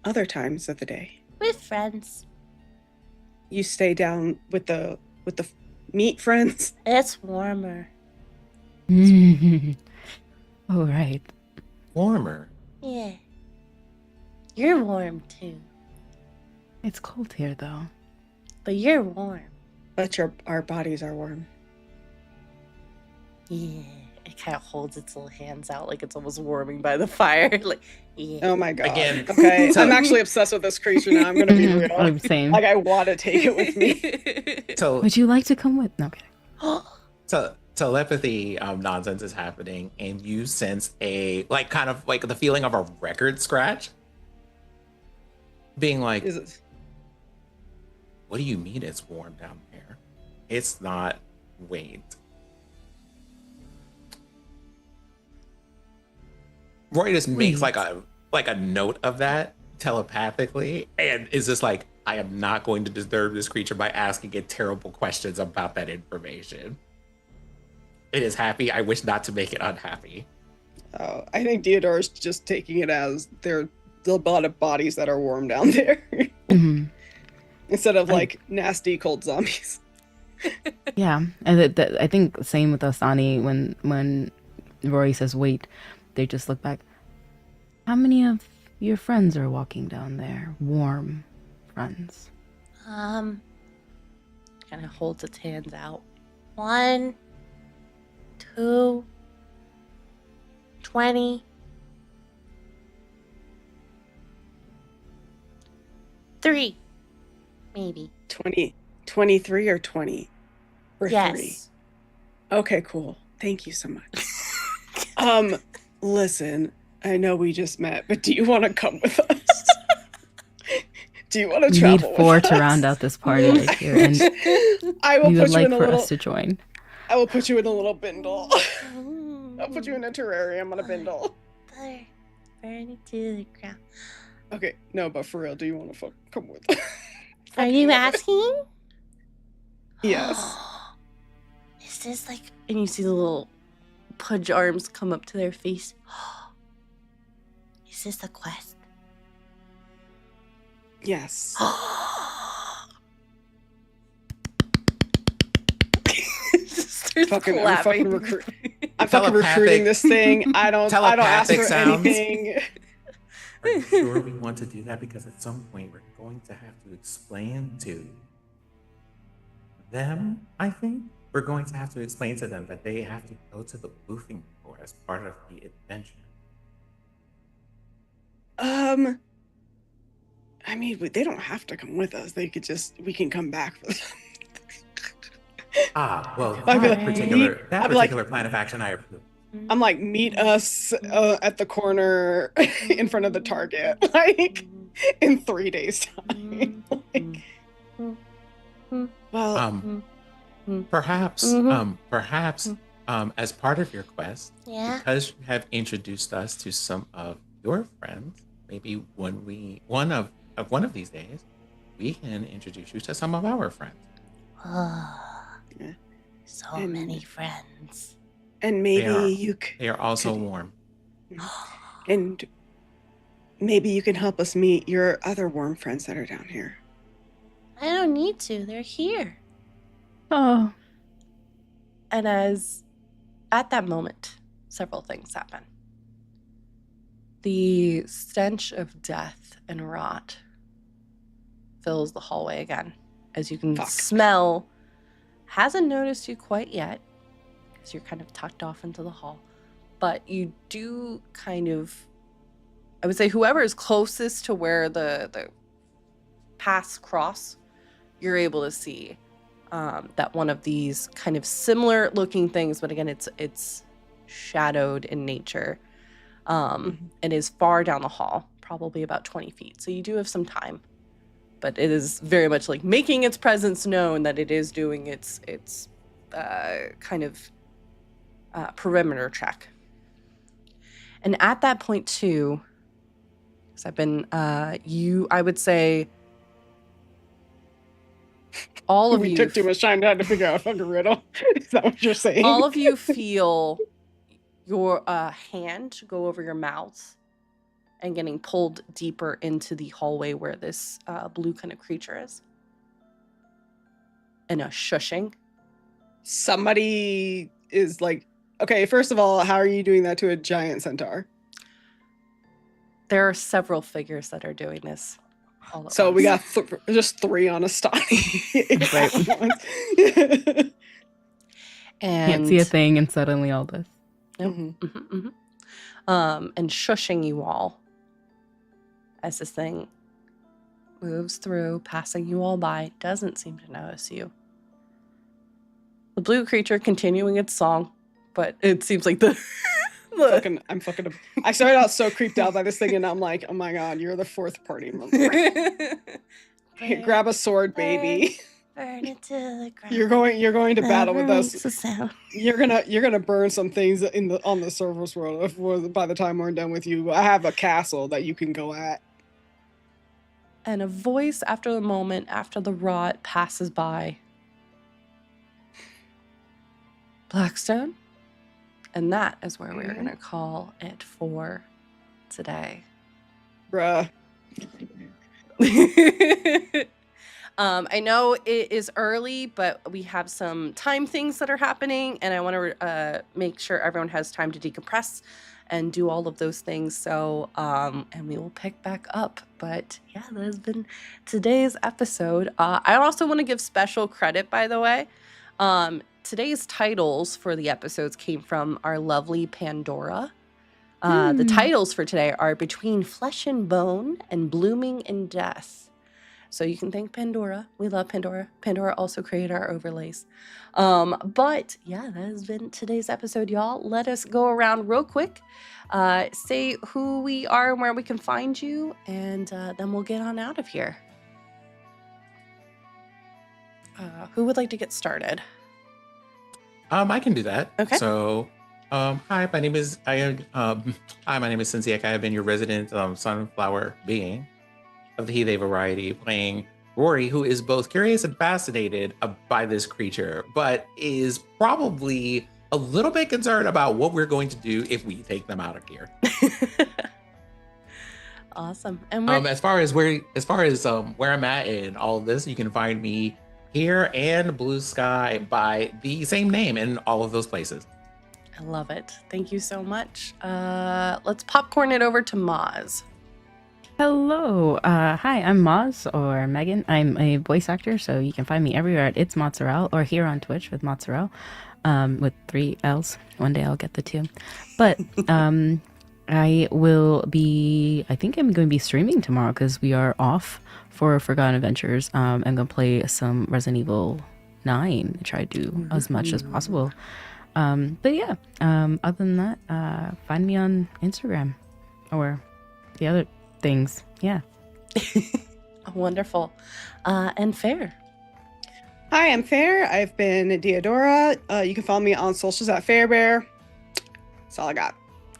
other times of the day? With friends. You stay down with the meat friends? It's warmer. Oh, right. Warmer. Yeah. You're warm too. It's cold here, though. But you're warm. But our bodies are warm. Yeah. It kind of holds its little hands out like it's almost warming by the fire. Like, Yeah. Oh my god. Again, Okay. so- I'm actually obsessed with this creature now. I'm gonna be real. Oh, same. Like I want to take it with me. So Would you like to come with? No, okay. telepathy nonsense is happening, and you sense a like kind of like the feeling of a record scratch. Being like, Is it? what do you mean it's warm down there? It's not. Wait. Roy just makes like a note of that telepathically, and is just like, I am not going to disturb this creature by asking it terrible questions about that information. It is happy. I wish not to make it unhappy. Oh, I think Theodore's just taking it as there a lot of bodies that are warm down there. Mhm. Instead of like nasty cold zombies. Yeah, and I think same with Asani when Rory says wait, they just look back. How many of your friends are walking down there? Warm friends. kind of holds its hands out. 1, 2, 20. 3, maybe. 23 or 20? Or 3? Yes. Okay, cool. Thank you so much. Listen, I know we just met, but do you want to come with us? Do you want to We travel need 4 with to us? round out this party right here, and I will we put would you like in a for little. us to join. I will put you in a little bindle. I'll put you in a terrarium on a bindle. Burn it to the ground. Okay, no, but for real, do you want to come with us? Are you asking? Yes. Is this like... And you see the little pudge arms come up to their face. Is this a quest? Yes. I'm fucking recruiting this thing. I don't ask Telepathic for sounds. anything. Are you sure we want to do that? Because at some point we're going to have to explain to them, I think. We're going to have to explain to them that they have to go to the roofing floor as part of the adventure. I mean, they don't have to come with us. We can come back for them. Well, I'd be like, that particular plan of action I approve. I'm like, meet us at the corner in front of the Target, like in 3 days' time. Like, well, perhaps, as part of your quest, Yeah? because you have introduced us to some of your friends, maybe one of these days, we can introduce you to some of our friends. So many friends. and maybe They are also warm. and maybe you can help us meet your other warm friends that are down here. I don't need to. They're here. Oh, And at that moment, several things happen. The stench of death and rot fills the hallway again. As you can smell, hasn't noticed you quite yet, because you're kind of tucked off into the hall. But you do kind of, I would say whoever is closest to where the paths cross, you're able to see that one of these kind of similar looking things, but again, it's shadowed in nature, and is far down the hall, probably about 20 feet. So you do have some time, but it is very much like making its presence known that it is doing its kind of perimeter check. And at that point too, because I've been, I would say, all of you took too much time to figure out a fucking riddle. Is that what you're saying? all of you feel your hand go over your mouth and getting pulled deeper into the hallway where this blue kind of creature is. And a shushing. Somebody is like, okay, first of all, how are you doing that to a giant centaur? There are several figures that are doing this. All at So once. we got just 3 on a stony. And can't see a thing, and suddenly all this. and shushing you all as this thing moves through, passing you all by, doesn't seem to notice you. The blue creature continuing its song, but it seems like I started out so creeped out by this thing, and I'm like, oh my god, you're the 4th party member. Grab a sword, baby. Burn it to the ground. You're going to battle with us. Makes a sound. You're gonna burn some things on the surface world. By the time we're done with you, I have a castle that you can go at. And a voice after the moment, after the rot passes by. Blackstone? And that is where we're going to call it for today. Bruh. I know it is early, but we have some time things that are happening, and I want to make sure everyone has time to decompress and do all of those things. So, and we will pick back up. But yeah, that has been today's episode. I also want to give special credit, by the way. Today's titles for the episodes came from our lovely Pandora. The titles for today are Between Flesh and Bone and Blooming in Death. So you can thank Pandora. We love Pandora. Pandora also created our overlays. But yeah, that has been today's episode, y'all. Let us go around real quick, say who we are and where we can find you, and then we'll get on out of here. Who would like to get started? I can do that. Okay. So, hi, my name is Cinziak. I have been your resident sunflower being of the he/they variety, playing Rory, who is both curious and fascinated by this creature, but is probably a little bit concerned about what we're going to do if we take them out of here. Awesome. And as far as where I'm at in all of this, you can find me here and Blue Sky by the same name in all of those places. I love it. Thank you so much. Let's popcorn it over to Maz. Hello. Hi, I'm Maz or Megan. I'm a voice actor, so you can find me everywhere at It's Mozzarella or here on Twitch with Mozzarella, with 3 L's. One day I'll get the 2. But I think I'm going to be streaming tomorrow because we are off for Forgotten Adventures. I'm going to play some Resident Evil 9, try to do as much as possible. But yeah, other than that, find me on Instagram or the other things. Yeah. Wonderful. And Fair. Hi, I'm Fair. I've been Deodora. You can follow me on socials at Fairbear. That's all I got.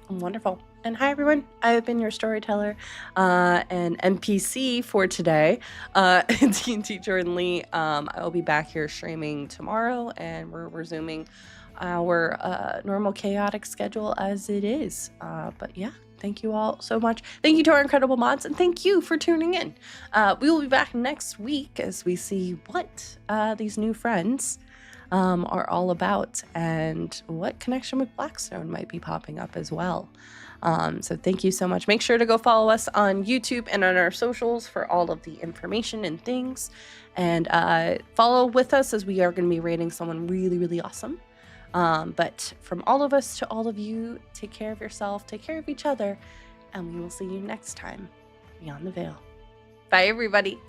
Wonderful. And hi, everyone. I have been your storyteller and NPC for today. D&T Jordan Lee. I will be back here streaming tomorrow, and we're resuming our normal chaotic schedule as it is. But yeah, thank you all so much. Thank you to our incredible mods, and thank you for tuning in. We will be back next week as we see what these new friends are all about and what connection with Blackstone might be popping up as well. So thank you so much. Make sure to go follow us on YouTube and on our socials for all of the information and things. And follow with us as we are going to be rating someone really, really awesome. But from all of us to all of you, take care of yourself, take care of each other, and we will see you next time beyond the veil. Bye, everybody.